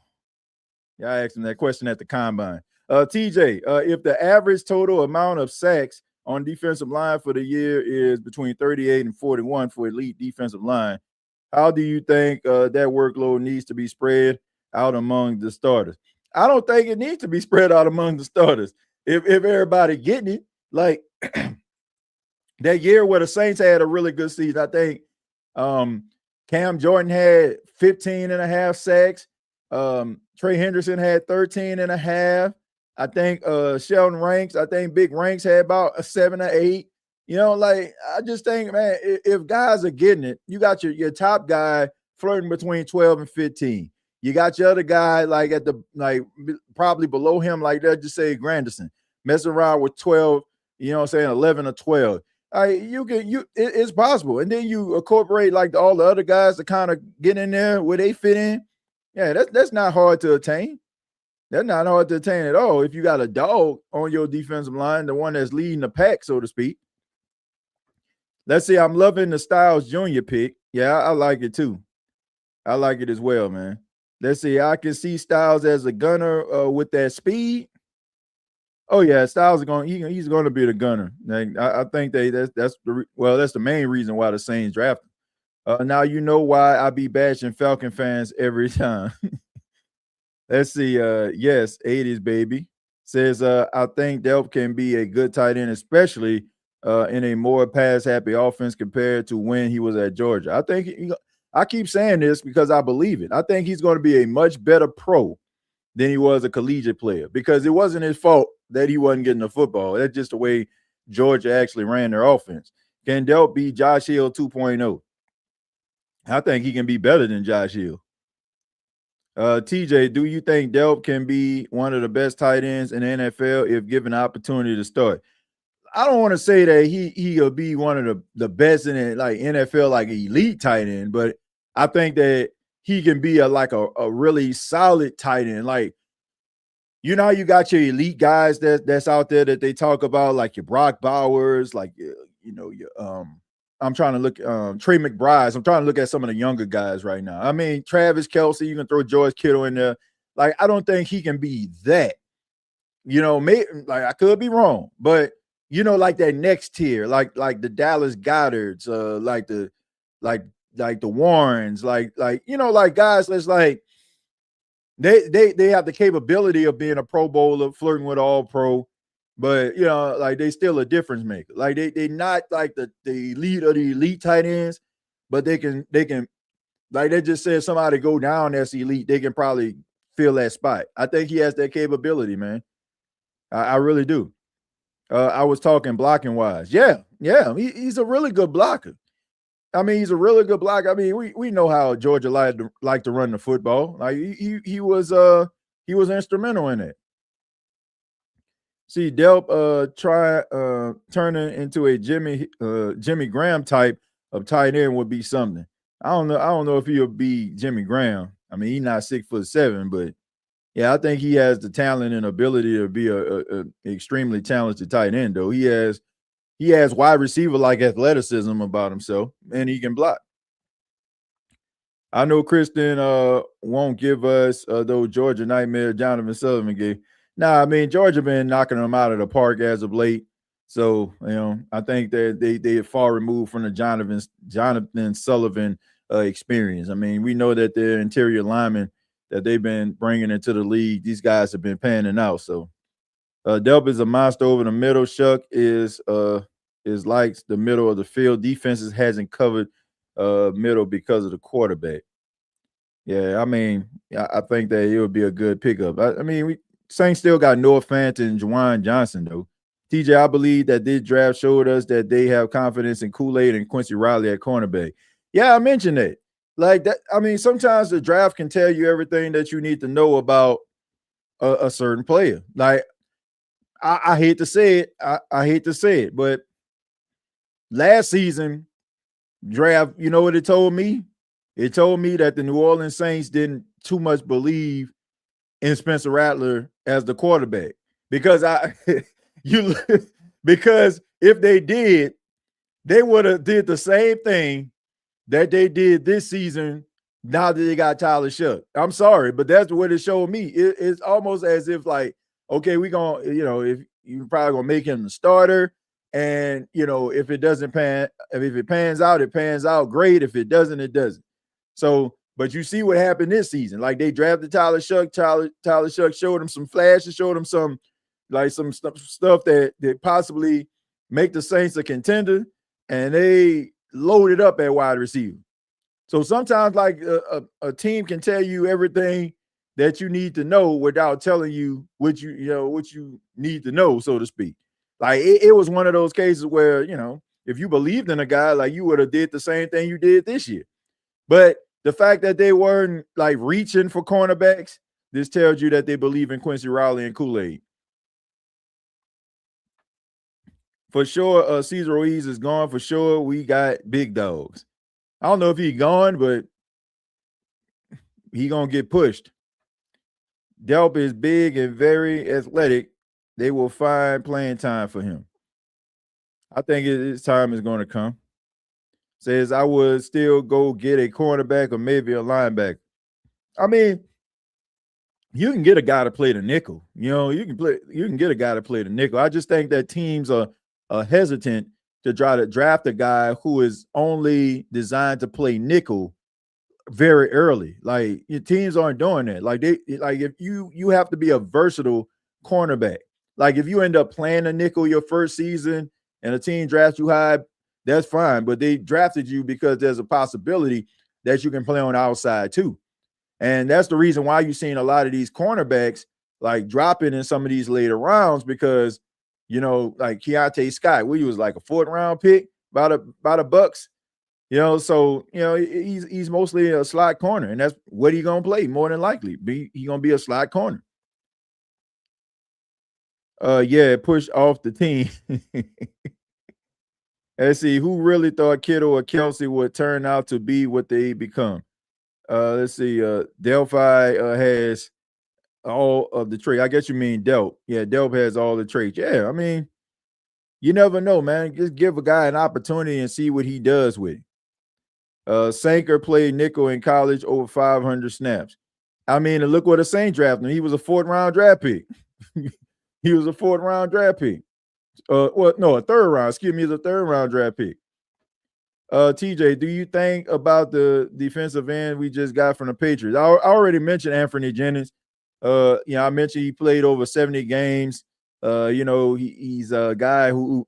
Yeah, I asked him that question at the combine. TJ, if the average total amount of sacks on defensive line for the year is between 38 and 41 for elite defensive line, how do you think that workload needs to be spread out among the starters? I don't think it needs to be spread out among the starters. If everybody getting it, like that year where the Saints had a really good season, I think Cam Jordan had 15 and a half sacks. Trey Henderson had 13 and a half. I think Sheldon Ranks, I think Big Ranks had about a 7 or 8. Like, I just think, man, if guys are getting it, you got your top guy flirting between 12 and 15. You got your other guy like at the probably below him, like that, just say Granderson, messing around with 12, 11 or 12. It's possible. And then you incorporate like all the other guys to kind of get in there where they fit in. Yeah, that's not hard to attain. That's not hard to attain at all. If you got a dog on your defensive line, the one that's leading the pack, so to speak. Let's see. I'm loving the Styles Jr. pick. Yeah, I like it too. I like it as well, man. Let's see. I can see Styles as a gunner with that speed. Oh yeah, Styles is he's going to be the gunner. Like, I think that's the main reason why the Saints drafted. Now you know why I be bashing Falcon fans every time. Let's see. Yes, 80s baby says I think Delp can be a good tight end, especially in a more pass happy offense compared to when he was at Georgia. I keep saying this because I believe it. I think he's going to be a much better pro than he was a collegiate player because it wasn't his fault that he wasn't getting the football. That's just the way Georgia actually ran their offense. Can Delp be Josh Hill 2.0? I think he can be better than Josh Hill. TJ, do you think Delp can be one of the best tight ends in the NFL if given the opportunity to start? I don't want to say that he'll be one of the best in it, like NFL, like elite tight end, but I think that he can be a really solid tight end. Like, you know how you got your elite guys that's out there that they talk about, like your Brock Bowers, like your I'm trying to look Trey McBride. I'm trying to look at some of the younger guys right now. I mean, Travis Kelce, you can throw George Kittle in there. Like, I don't think he can be that. Like I could be wrong, but like that next tier, like the Dallas Goederts, like the Warrens, like guys that's like they have the capability of being a Pro Bowler, flirting with All Pro, but like they still a difference maker. Like they not like the elite of the elite tight ends, but they can like they just said somebody go down that's elite, they can probably fill that spot. I think he has that capability, man. I really do. I was talking blocking wise. Yeah, he's a really good blocker. I mean, he's a really good blocker. I mean, we know how Georgia like to run the football. Like he was instrumental in it. See, Delp try turning into a Jimmy Graham type of tight end would be something. I don't know if he'll be Jimmy Graham. I mean, he's not 6'7", but yeah, I think he has the talent and ability to be a extremely talented tight end. Though he has wide receiver like athleticism about himself, and he can block. I know Kristen won't give us those Georgia nightmare Jonathan Sullivan gave. Nah, I mean, Georgia been knocking them out of the park as of late. So, I think that they are far removed from the Jonathan Sullivan experience. I mean, we know that their interior linemen that they've been bringing into the league, these guys have been panning out. So, Delp is a monster over the middle. Shuck is like the middle of the field. Defenses hasn't covered middle because of the quarterback. Yeah, I mean, I think that it would be a good pickup. I mean, Saints still got Noah Fant and Juwan Johnson, though. TJ, I believe that this draft showed us that they have confidence in Kool-Aid and Quincy Riley at cornerback. Yeah, I mentioned that. Like that, I mean, sometimes the draft can tell you everything that you need to know about a certain player. Like, I hate to say it. I hate to say it, but last season draft, you know what it told me? It told me that the New Orleans Saints didn't too much believe in Spencer Rattler as the quarterback because because if they did, they would have did the same thing that they did this season. Now that they got Tyler Shuck, I'm sorry, but that's what it showed me. It's almost as if like, okay, we gonna, if you're probably gonna make him the starter, and if it doesn't if it pans out, it pans out great. If it doesn't, it doesn't. So, but you see what happened this season. Like they drafted Tyler Shuck. Tyler Shuck showed him some flashes, showed him some stuff that possibly make the Saints a contender, and they loaded up at wide receiver. So sometimes like a team can tell you everything that you need to know without telling you what you need to know, so to speak. Like it was one of those cases where, if you believed in a guy, like you would have did the same thing you did this year. But the fact that they weren't like reaching for cornerbacks, this tells you that they believe in Quincy Riley and Kool-Aid. For sure, Cesar Ruiz is gone. For sure, we got big dogs. I don't know if he's gone, but he gonna get pushed. Delp is big and very athletic. They will find playing time for him. I think his time is going to come. Says I would still go get a cornerback or maybe a linebacker. I mean, you can get a guy to play the nickel. You can get a guy to play the nickel. I just think that teams are hesitant to try to draft a guy who is only designed to play nickel very early. Like your teams aren't doing that. Like if you have to be a versatile cornerback. Like if you end up playing a nickel your first season and a team drafts you high, that's fine. But they drafted you because there's a possibility that you can play on the outside too. And that's the reason why you're seeing a lot of these cornerbacks like dropping in some of these later rounds because, like Keontae Scott, he was like a 4th round pick by the Bucks. So he's mostly a slot corner, and that's what he's gonna play more than likely. He's gonna be a slot corner. Yeah, push off the team. Let's see who really thought Kittle or Kelsey would turn out to be what they become. Let's see. Delphi has all of the traits. I guess you mean Delp. Yeah, Delp has all the traits. Yeah, I mean, you never know, man. Just give a guy an opportunity and see what he does with it. Sanker played nickel in college over 500 snaps. I mean, and look what the Saints drafted him. He was a 4th round draft pick. He was a 4th round draft pick. A 3rd round. Excuse me, the 3rd round draft pick. TJ, do you think about the defensive end we just got from the Patriots? I already mentioned Anthony Jennings. I mentioned he played over 70 games. He's a guy who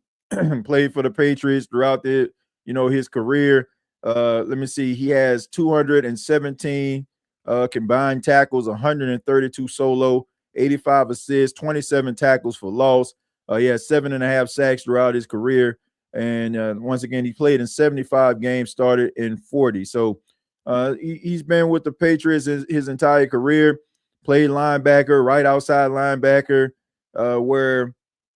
played for the Patriots throughout his career. Let me see. He has 217 combined tackles, 132 solo, 85 assists, 27 tackles for loss. He has 7.5 sacks throughout his career. And once again, he played in 75 games, started in 40. So he's been with the Patriots his entire career, played linebacker, right outside linebacker, where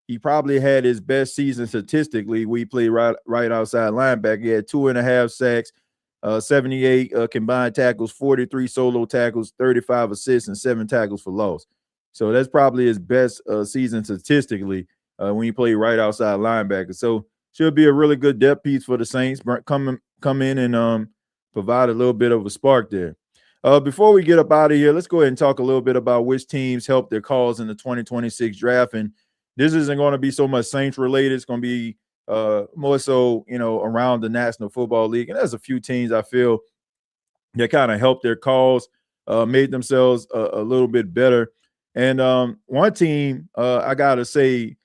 he probably had his best season statistically. We played right outside linebacker. He had 2.5 sacks, 78 combined tackles, 43 solo tackles, 35 assists, and 7 tackles for loss. So that's probably his best season statistically when he played right outside linebacker. So should be a really good depth piece for the Saints. Come in and provide a little bit of a spark there. Before we get up out of here, let's go ahead and talk a little bit about which teams helped their cause in the 2026 draft. And this isn't going to be so much Saints related. It's going to be more so, around the National Football League. And there's a few teams I feel that kind of helped their cause, made themselves a little bit better. And one team I got to say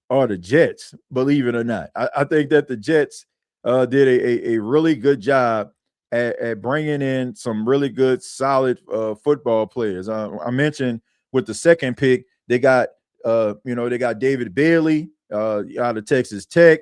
are the Jets, believe it or not. I think that the Jets did a really good job at bringing in some really good, solid football players. I mentioned with the 2nd pick, they got David Bailey out of Texas Tech.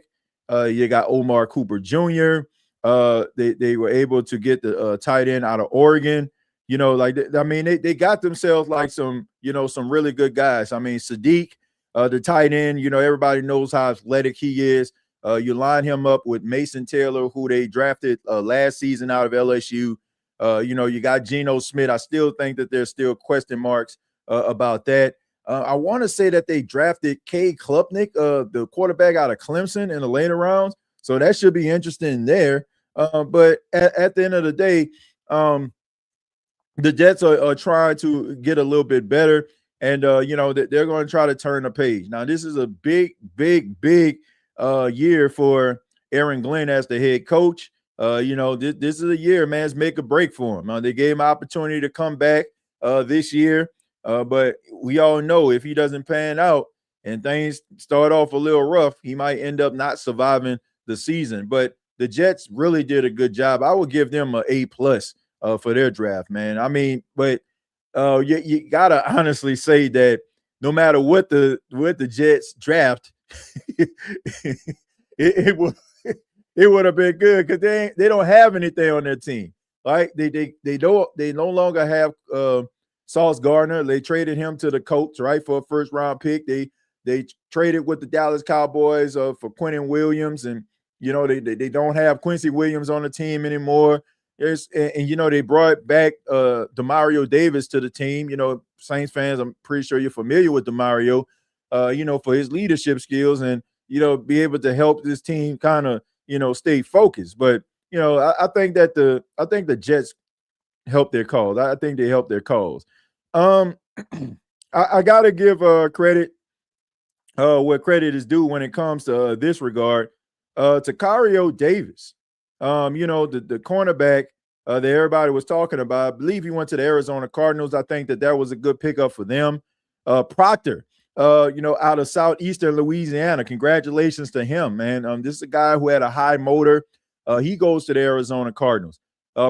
You got Omar Cooper Jr. They were able to get the tight end out of Oregon. They got themselves like some really good guys. I mean, Sadiq, the tight end, everybody knows how athletic he is. You line him up with Mason Taylor, who they drafted last season out of LSU. You got Geno Smith. I still think that there's still question marks about that. I want to say that they drafted Cade Klubnik, the quarterback out of Clemson, in the later rounds. So that should be interesting there. But at the end of the day, the Jets are trying to get a little bit better. And, they're going to try to turn the page. Now, this is a big year for Aaron Glenn as the head coach. This is a year, man, it's make or break for him. They gave him an opportunity to come back this year. But we all know if he doesn't pan out and things start off a little rough, he might end up not surviving the season. But the Jets really did a good job. I would give them an A+ for their draft, man. I mean, but you gotta honestly say that no matter what the Jets draft, it would have been good because they don't have anything on their team, right? They no longer have Sauce Gardner. They traded him to the Colts, right, for a 1st round pick. They traded with the Dallas Cowboys for Quentin Williams, and they don't have Quincy Williams on the team anymore. They brought back Demario Davis to the team. Saints fans, I'm pretty sure you're familiar with Demario, for his leadership skills and, be able to help this team kind of, stay focused. But, I think the Jets helped their cause. I think they helped their cause. I got to give credit where credit is due when it comes to this regard to Cario Davis. The cornerback that everybody was talking about. I believe he went to the Arizona Cardinals. I think that was a good pickup for them. Proctor, out of southeastern Louisiana. Congratulations to him, man. This is a guy who had a high motor. He goes to the Arizona Cardinals.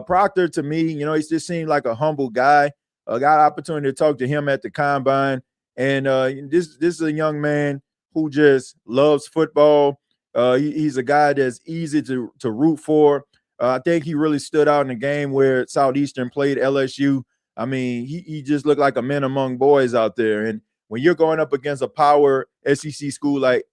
Proctor, to me, he just seemed like a humble guy. Got an opportunity to talk to him at the combine. And this is a young man who just loves football. He's a guy that's easy to root for. I think he really stood out in the game where Southeastern played LSU. I mean, he just looked like a man among boys out there. And when you're going up against a power SEC school like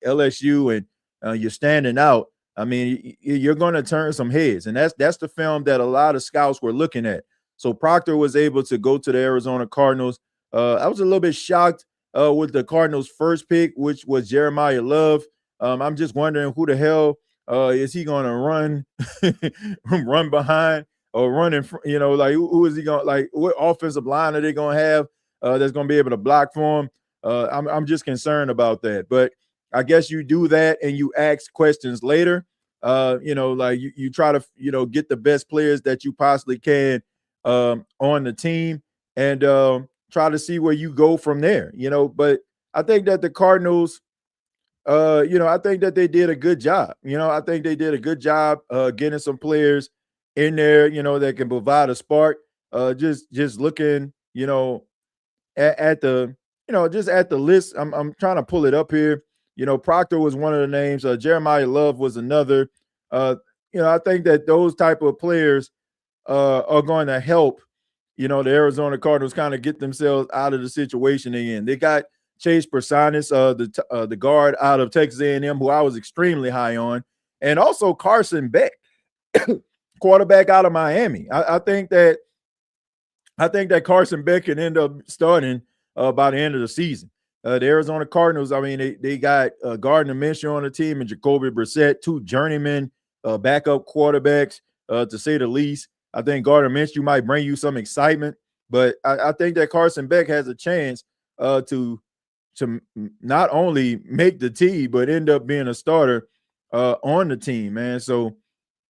LSU and you're standing out, I mean, you're going to turn some heads. And that's the film that a lot of scouts were looking at. So Proctor was able to go to the Arizona Cardinals. I was a little bit shocked with the Cardinals' first pick, which was Jeremiah Love. I'm just wondering who the hell is he going to run behind or run in front? Who is he going? Like, what offensive line are they going to have that's going to be able to block for him? I'm just concerned about that. But I guess you do that and you ask questions later. You try to get the best players that you possibly can on the team and try to see where you go from there. But I think that the Cardinals. I think that they did a good job. I think they did a good job getting some players in there, that can provide a spark. Just looking, at the, just at the list. I'm trying to pull it up here. Proctor was one of the names. Jeremiah Love was another. I think that those type of players are going to help, the Arizona Cardinals kind of get themselves out of the situation they're in. They got Chase Personis, the guard out of Texas A&M, who I was extremely high on, and also Carson Beck, quarterback out of Miami. I think that Carson Beck can end up starting by the end of the season. The Arizona Cardinals, I mean, they got Gardner Minshew on the team and Jacoby Brissett, two journeyman backup quarterbacks, to say the least. I think Gardner Minshew might bring you some excitement, but I think that Carson Beck has a chance to not only make the team, but end up being a starter on the team, man. So,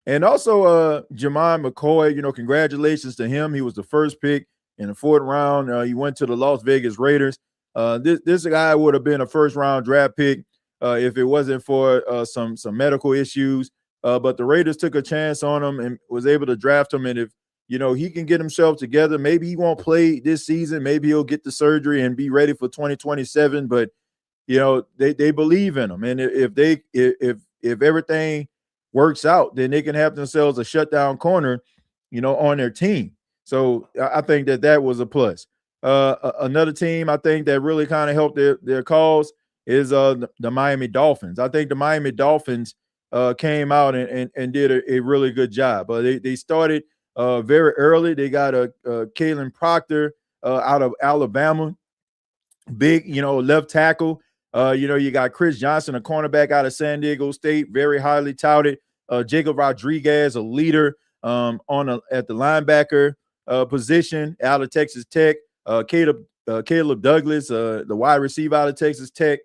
and also Jamon McCoy, congratulations to him. He was the first pick in the 4th round. He went to the Las Vegas Raiders. This guy would have been a first-round draft pick if it wasn't for some medical issues. But the Raiders took a chance on him and was able to draft him. And if he can get himself together, maybe he won't play this season. Maybe he'll get the surgery and be ready for 2027. But they believe in him, and if everything works out, then they can have themselves a shutdown corner, on their team. So I think that was a plus. Another team I think that really kind of helped their cause is the Miami Dolphins. I think the Miami Dolphins came out and did a really good job. They started very early. They got a Kalen Proctor out of Alabama, big, left tackle. You got Chris Johnson, a cornerback out of San Diego State, very highly touted. Jacob Rodriguez, a leader at the linebacker position out of Texas Tech. Caleb Douglas, the wide receiver out of Texas Tech.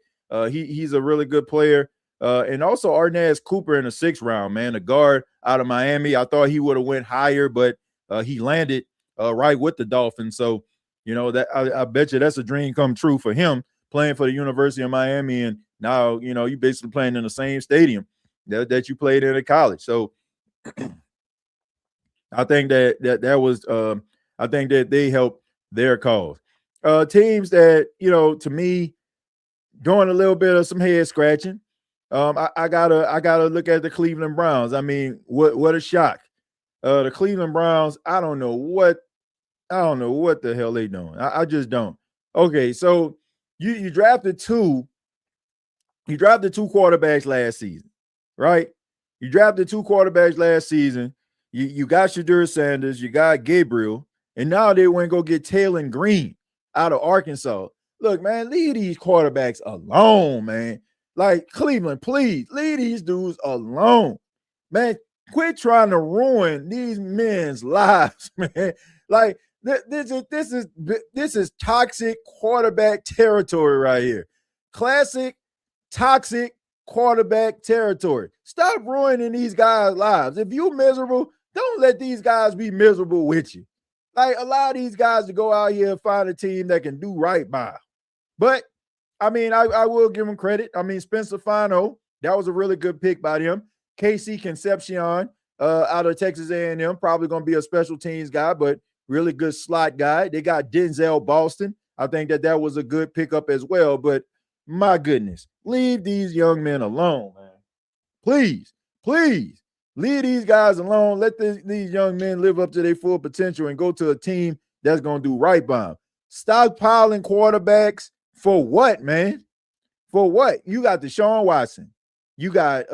He's a really good player. And also Arnaz Cooper in the 6th round, man, a guard out of Miami. I thought he would have went higher, but he landed right with the Dolphins. So, that I bet you that's a dream come true for him, playing for the University of Miami. And now, you basically playing in the same stadium that you played in college. So I think that was I think that they helped their cause. Teams that, to me, doing a little bit of some head scratching. I gotta look at the Cleveland Browns. I mean, what a shock. The Cleveland Browns, I don't know what the hell they doing. I just don't. Okay, so you drafted two quarterbacks last season, right? You drafted 2 quarterbacks last season. You got Shadur Sanders, you got Gabriel, and now they went and go get Taylor Green out of Arkansas. Look, man, leave these quarterbacks alone, man. Like, Cleveland, please leave these dudes alone, man. Quit trying to ruin these men's lives, man. Like, This is toxic quarterback territory right here. Classic toxic quarterback territory. Stop ruining these guys' lives. If you're miserable, don't let these guys be miserable with you. Like, allow these guys to go out here and find a team that can do right by. But I mean, I will give him credit. I mean, Spencer Fano, that was a really good pick by them. KC Concepcion out of Texas A&M, probably going to be a special teams guy, but really good slot guy. They got Denzel Boston. I think that was a good pickup as well. But my goodness, leave these young men alone, man. Please, please leave these guys alone. Let these young men live up to their full potential and go to a team that's going to do right by them. Stockpiling quarterbacks for what, man? For what? You got Deshaun Watson. You got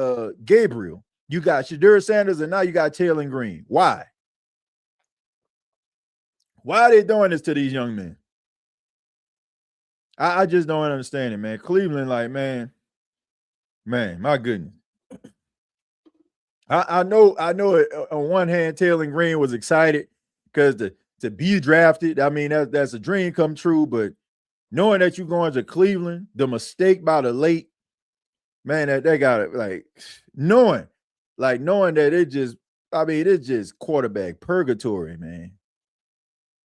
Gabriel. You got Shadur Sanders, and now you got Taylor Green. Why? Why are they doing this to these young men? I just don't understand it, man. Cleveland, like, man, my goodness. I know on one hand, Taylor Green was excited because to be drafted, I mean, that's a dream come true, but knowing that you're going to Cleveland, the mistake by the late, man, that they got it, like, knowing that it's just quarterback purgatory, man.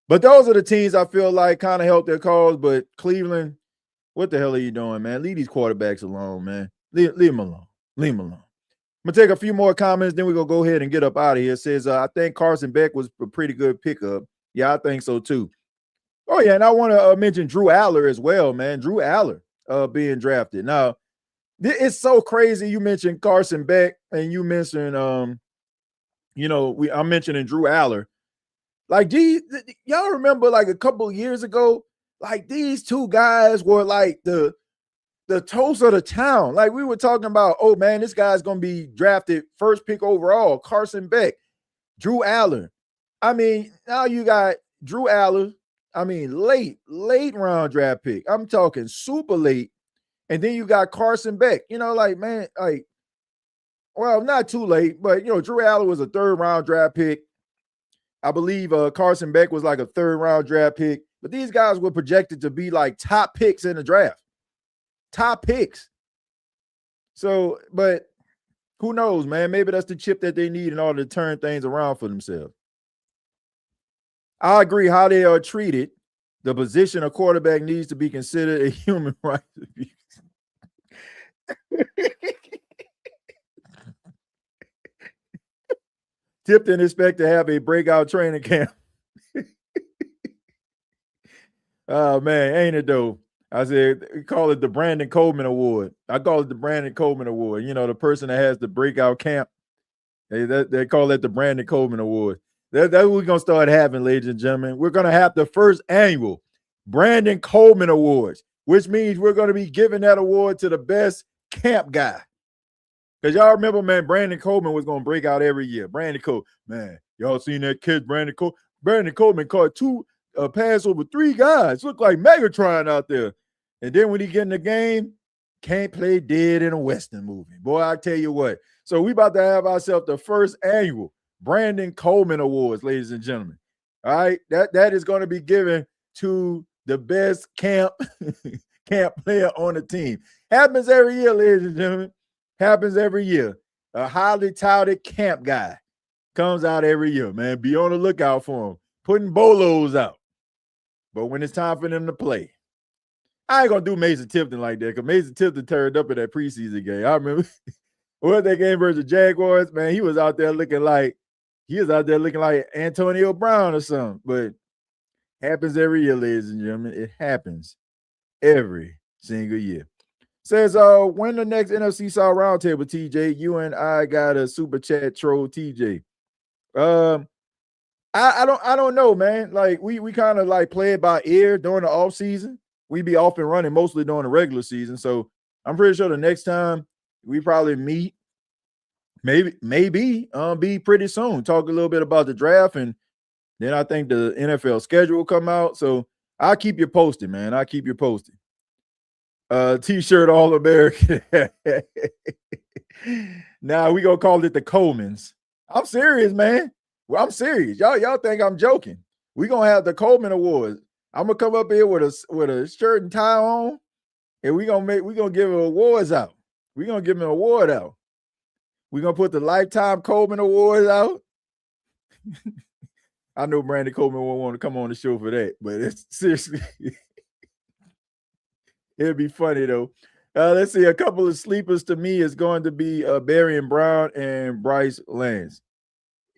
But those are the teams I feel like kind of helped their cause. But Cleveland, what the hell are you doing, man? Leave these quarterbacks alone, man. Leave them alone. Leave them alone. I'm going to take a few more comments, then we're going to go ahead and get up out of here. It says, I think Carson Beck was a pretty good pickup. Yeah, I think so too. Oh, yeah, and I want to mention Drew Aller as well, man. Drew Aller being drafted. Now, it's so crazy you mentioned Carson Beck and you mentioned, I'm mentioning Drew Aller. Like, y'all remember like a couple of years ago, like these two guys were like the toast of the town. Like we were talking about, oh man, this guy's going to be drafted first pick overall, Carson Beck, Drew Aller. I mean, now you got Drew Aller. I mean, late round draft pick. I'm talking super late. And then you got Carson Beck, like, man, like, well, not too late, but, Drew Aller was a third round draft pick. I believe Carson Beck was like a third round draft pick, but these guys were projected to be like top picks in the draft. Top picks. So, but who knows, man? Maybe that's the chip that they need in order to turn things around for themselves. I agree how they are treated. The position of quarterback needs to be considered a human rights abuse. Tipton expect to have a breakout training camp. Oh, man, ain't it though? I said, call it the Brandon Coleman Award. I call it the Brandon Coleman Award. The person that has the breakout camp. They call it the Brandon Coleman Award. That's what we're going to start having, ladies and gentlemen. We're going to have the first annual Brandon Coleman Awards, which means we're going to be giving that award to the best camp guy. Because y'all remember, man, Brandon Coleman was going to break out every year. Brandon Coleman, man, y'all seen that kid, Brandon Coleman? Brandon Coleman caught two pass over three guys. Looked like Megatron out there. And then when he get in the game, can't play dead in a Western movie. Boy, I tell you what. So we about to have ourselves the first annual Brandon Coleman Awards, ladies and gentlemen. All right, that is going to be given to the best camp player on the team. Happens every year, ladies and gentlemen. Happens every year. A highly touted camp guy comes out every year, man. Be on the lookout for him. Putting bolos out. But when it's time for them to play, I ain't going to do Mason Tipton like that because Mason Tipton turned up in that preseason game. I remember what that game versus the Jaguars, man, he was out there looking like Antonio Brown or something. But happens every year, ladies and gentlemen. It happens every single year. Says, when the next NFC South Roundtable, TJ, you and I got a super chat troll, TJ. I don't know, man. Like we kind of like play it by ear during the off season. We be off and running mostly during the regular season. So I'm pretty sure the next time we probably meet, maybe be pretty soon. Talk a little bit about the draft, and then I think the NFL schedule will come out. So I'll keep you posted, man. I'll keep you posted. T-shirt All-American. Now we gonna call it the Colemans. I'm serious, man. Well, I'm serious. Y'all think I'm joking. We're gonna have the Coleman Awards. I'm gonna come up here with a shirt and tie on, and we're gonna give awards out. We're gonna give him an award out. We're gonna put the Lifetime Coleman Awards out. I know Brandon Coleman won't want to come on the show for that, but it's seriously, it'd be funny though. Let's see, a couple of sleepers to me is going to be Barrion Brown and Bryce Lance.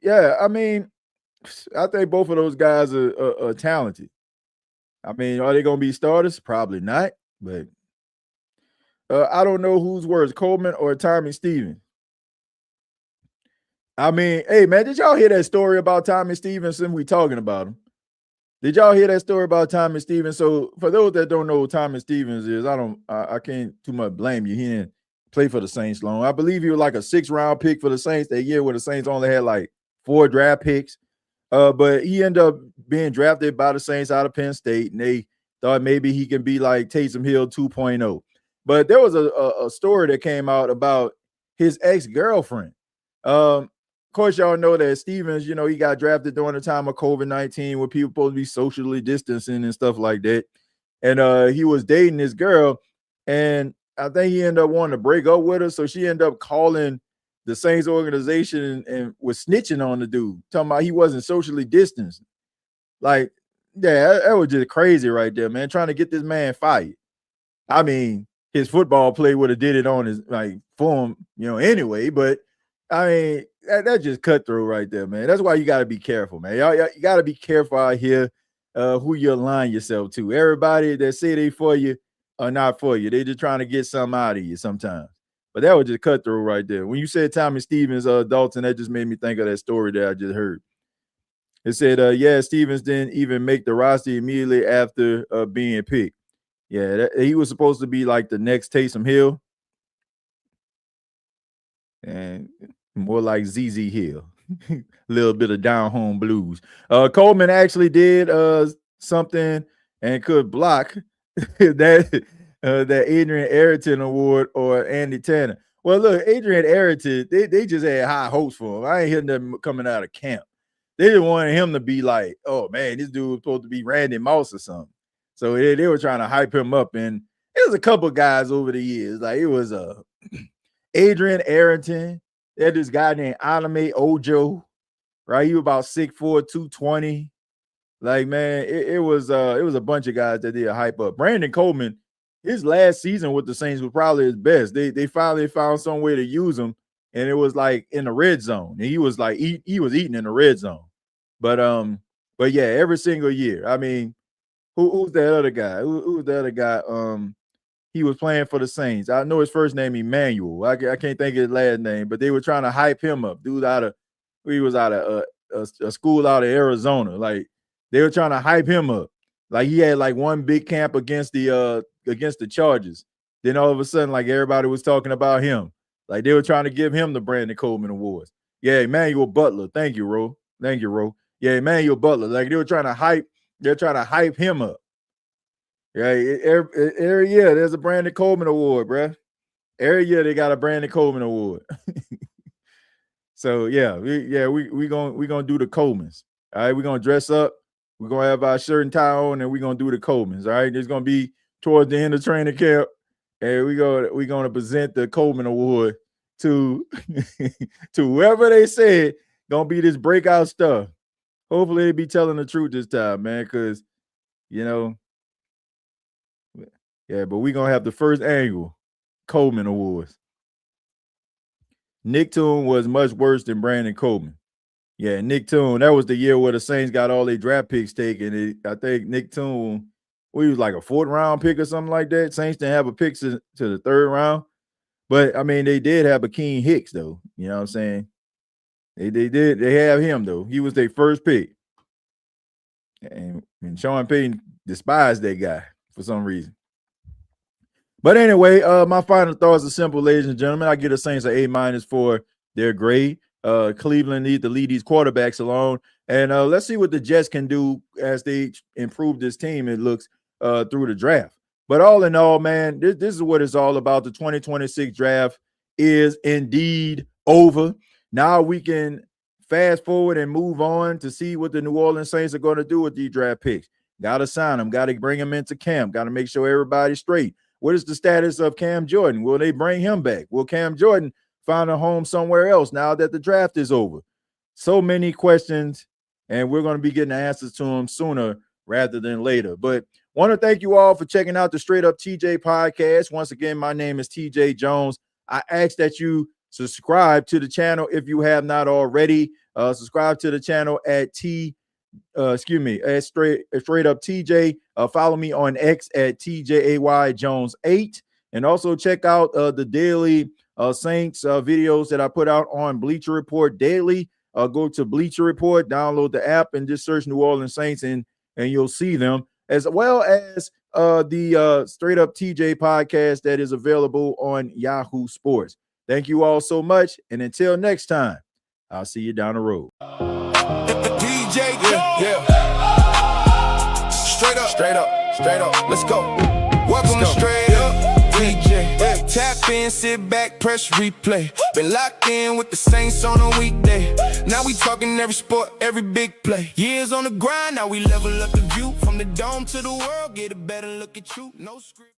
Yeah, I mean, I think both of those guys are talented. I mean, are they going to be starters? Probably not, but I don't know who's worse, Coleman or Tommy Stevens. I mean, hey, man, did y'all hear that story about Tommy Stevenson? We talking about him. Did y'all hear that story about Tommy Stevens? So for those that don't know who Tommy Stevens is, I can't too much blame you. He didn't play for the Saints long. I believe he was like a 6th-round pick for the Saints that year where the Saints only had like 4 draft picks. But he ended up being drafted by the Saints out of Penn State, and they thought maybe he can be like Taysom Hill 2.0. But there was a story that came out about his ex-girlfriend. Of course, y'all know that Stevens, you know, he got drafted during the time of COVID-19 where people supposed to be socially distancing and stuff like that. And he was dating this girl, and I think he ended up wanting to break up with her. So she ended up calling the Saints organization and was snitching on the dude, talking about he wasn't socially distanced. Like, yeah, that was just crazy right there, man, trying to get this man fired. I mean, his football play would have did it on his, like, form, you know, anyway, but I mean, that's just cutthroat right there, man. That's why you got to be careful, man. You got to be careful out here who you align yourself to. Everybody that say they for you are not for you. They just trying to get something out of you sometimes. But that was just cutthroat right there. When you said Tommy Stevens, Dalton, that just made me think of that story that I just heard. It said, yeah, Stevens didn't even make the roster immediately after being picked. Yeah, he was supposed to be like the next Taysom Hill. And more like ZZ Hill. A little bit of down home blues. Coleman actually did something and could block that Adrian Ayrton award or Andy Tanner. Well, look, Adrian Ayrton, they just had high hopes for him. I ain't hearing them coming out of camp. They just wanted him to be like, oh man, this dude was supposed to be Randy Moss or something. So they were trying to hype him up. And it was a couple guys over the years. Like it was Adrian Ayrton. They had this guy named Anime Ojo, right? He was about 6'4", 220. Like, man, it was a bunch of guys that did a hype up. Brandon Coleman, his last season with the Saints was probably his best. They finally found some way to use him, and it was like in the red zone. And he was like he was eating in the red zone. But yeah, every single year. I mean, who's that other guy? Who's the other guy? He was playing for the Saints. I know his first name, Emmanuel. I can't think of his last name, but they were trying to hype him up. Dude he was out of a school out of Arizona. Like they were trying to hype him up. Like he had like one big camp against the Chargers. Then all of a sudden, like everybody was talking about him. Like they were trying to give him the Brandon Coleman Awards. Yeah, Emmanuel Butler. Thank you, Ro. Thank you, Ro. Yeah, Emmanuel Butler. Like they're trying to hype him up. Yeah, every year there's a Brandon Coleman Award, bro. Every year they got a Brandon Coleman Award. So yeah, we gonna do the Colemans. All right, we're gonna dress up. We're gonna have our shirt and tie on, and we're gonna do the Colemans. All right, it's gonna be towards the end of training camp, and we're gonna present the Coleman Award to to whoever they said gonna be this breakout stuff. Hopefully they be telling the truth this time, man, because you know. Yeah, but we're going to have the first annual Coleman Awards. Nick Toon was much worse than Brandon Coleman. Yeah, Nick Toon, that was the year where the Saints got all their draft picks taken. I think Nick Toon, he was like a 4th-round pick or something like that. Saints didn't have a pick to the 3rd round. But, I mean, they did have Akeem Hicks, though. You know what I'm saying? They did. They have him, though. He was their first pick. And Sean Payton despised that guy for some reason. But anyway, my final thoughts are simple, ladies and gentlemen. I give the Saints an A- for their grade. Cleveland need to lead these quarterbacks along. And let's see what the Jets can do as they improve this team, it looks, through the draft. But all in all, man, this is what it's all about. The 2026 draft is indeed over. Now we can fast forward and move on to see what the New Orleans Saints are going to do with these draft picks. Got to sign them. Got to bring them into camp. Got to make sure everybody's straight. What is the status of Cam Jordan? Will they bring him back? Will Cam Jordan find a home somewhere else now that the draft is over? So many questions, and we're going to be getting the answers to them sooner rather than later. But want to thank you all for checking out the Straight Up TJ podcast. Once again, my name is TJ Jones. I ask that you subscribe to the channel if you have not already. Subscribe to the channel at Straight Up TJ. Follow me on X at TJAY Jones 8, and also check out the daily Saints videos that I put out on Bleacher Report daily. Go to Bleacher Report, download the app, and just search New Orleans Saints, and you'll see them, as well as the Straight Up TJ podcast that is available on Yahoo Sports. Thank you all so much, and until next time, I'll see you down the road. DJ, yeah. Straight up, let's go. Welcome to Straight Up TJAY. Tap in, sit back, press replay. Been locked in with the Saints on a weekday. Now we talking every sport, every big play. Years on the grind, now we level up the view. From the dome to the world, get a better look at you. No script.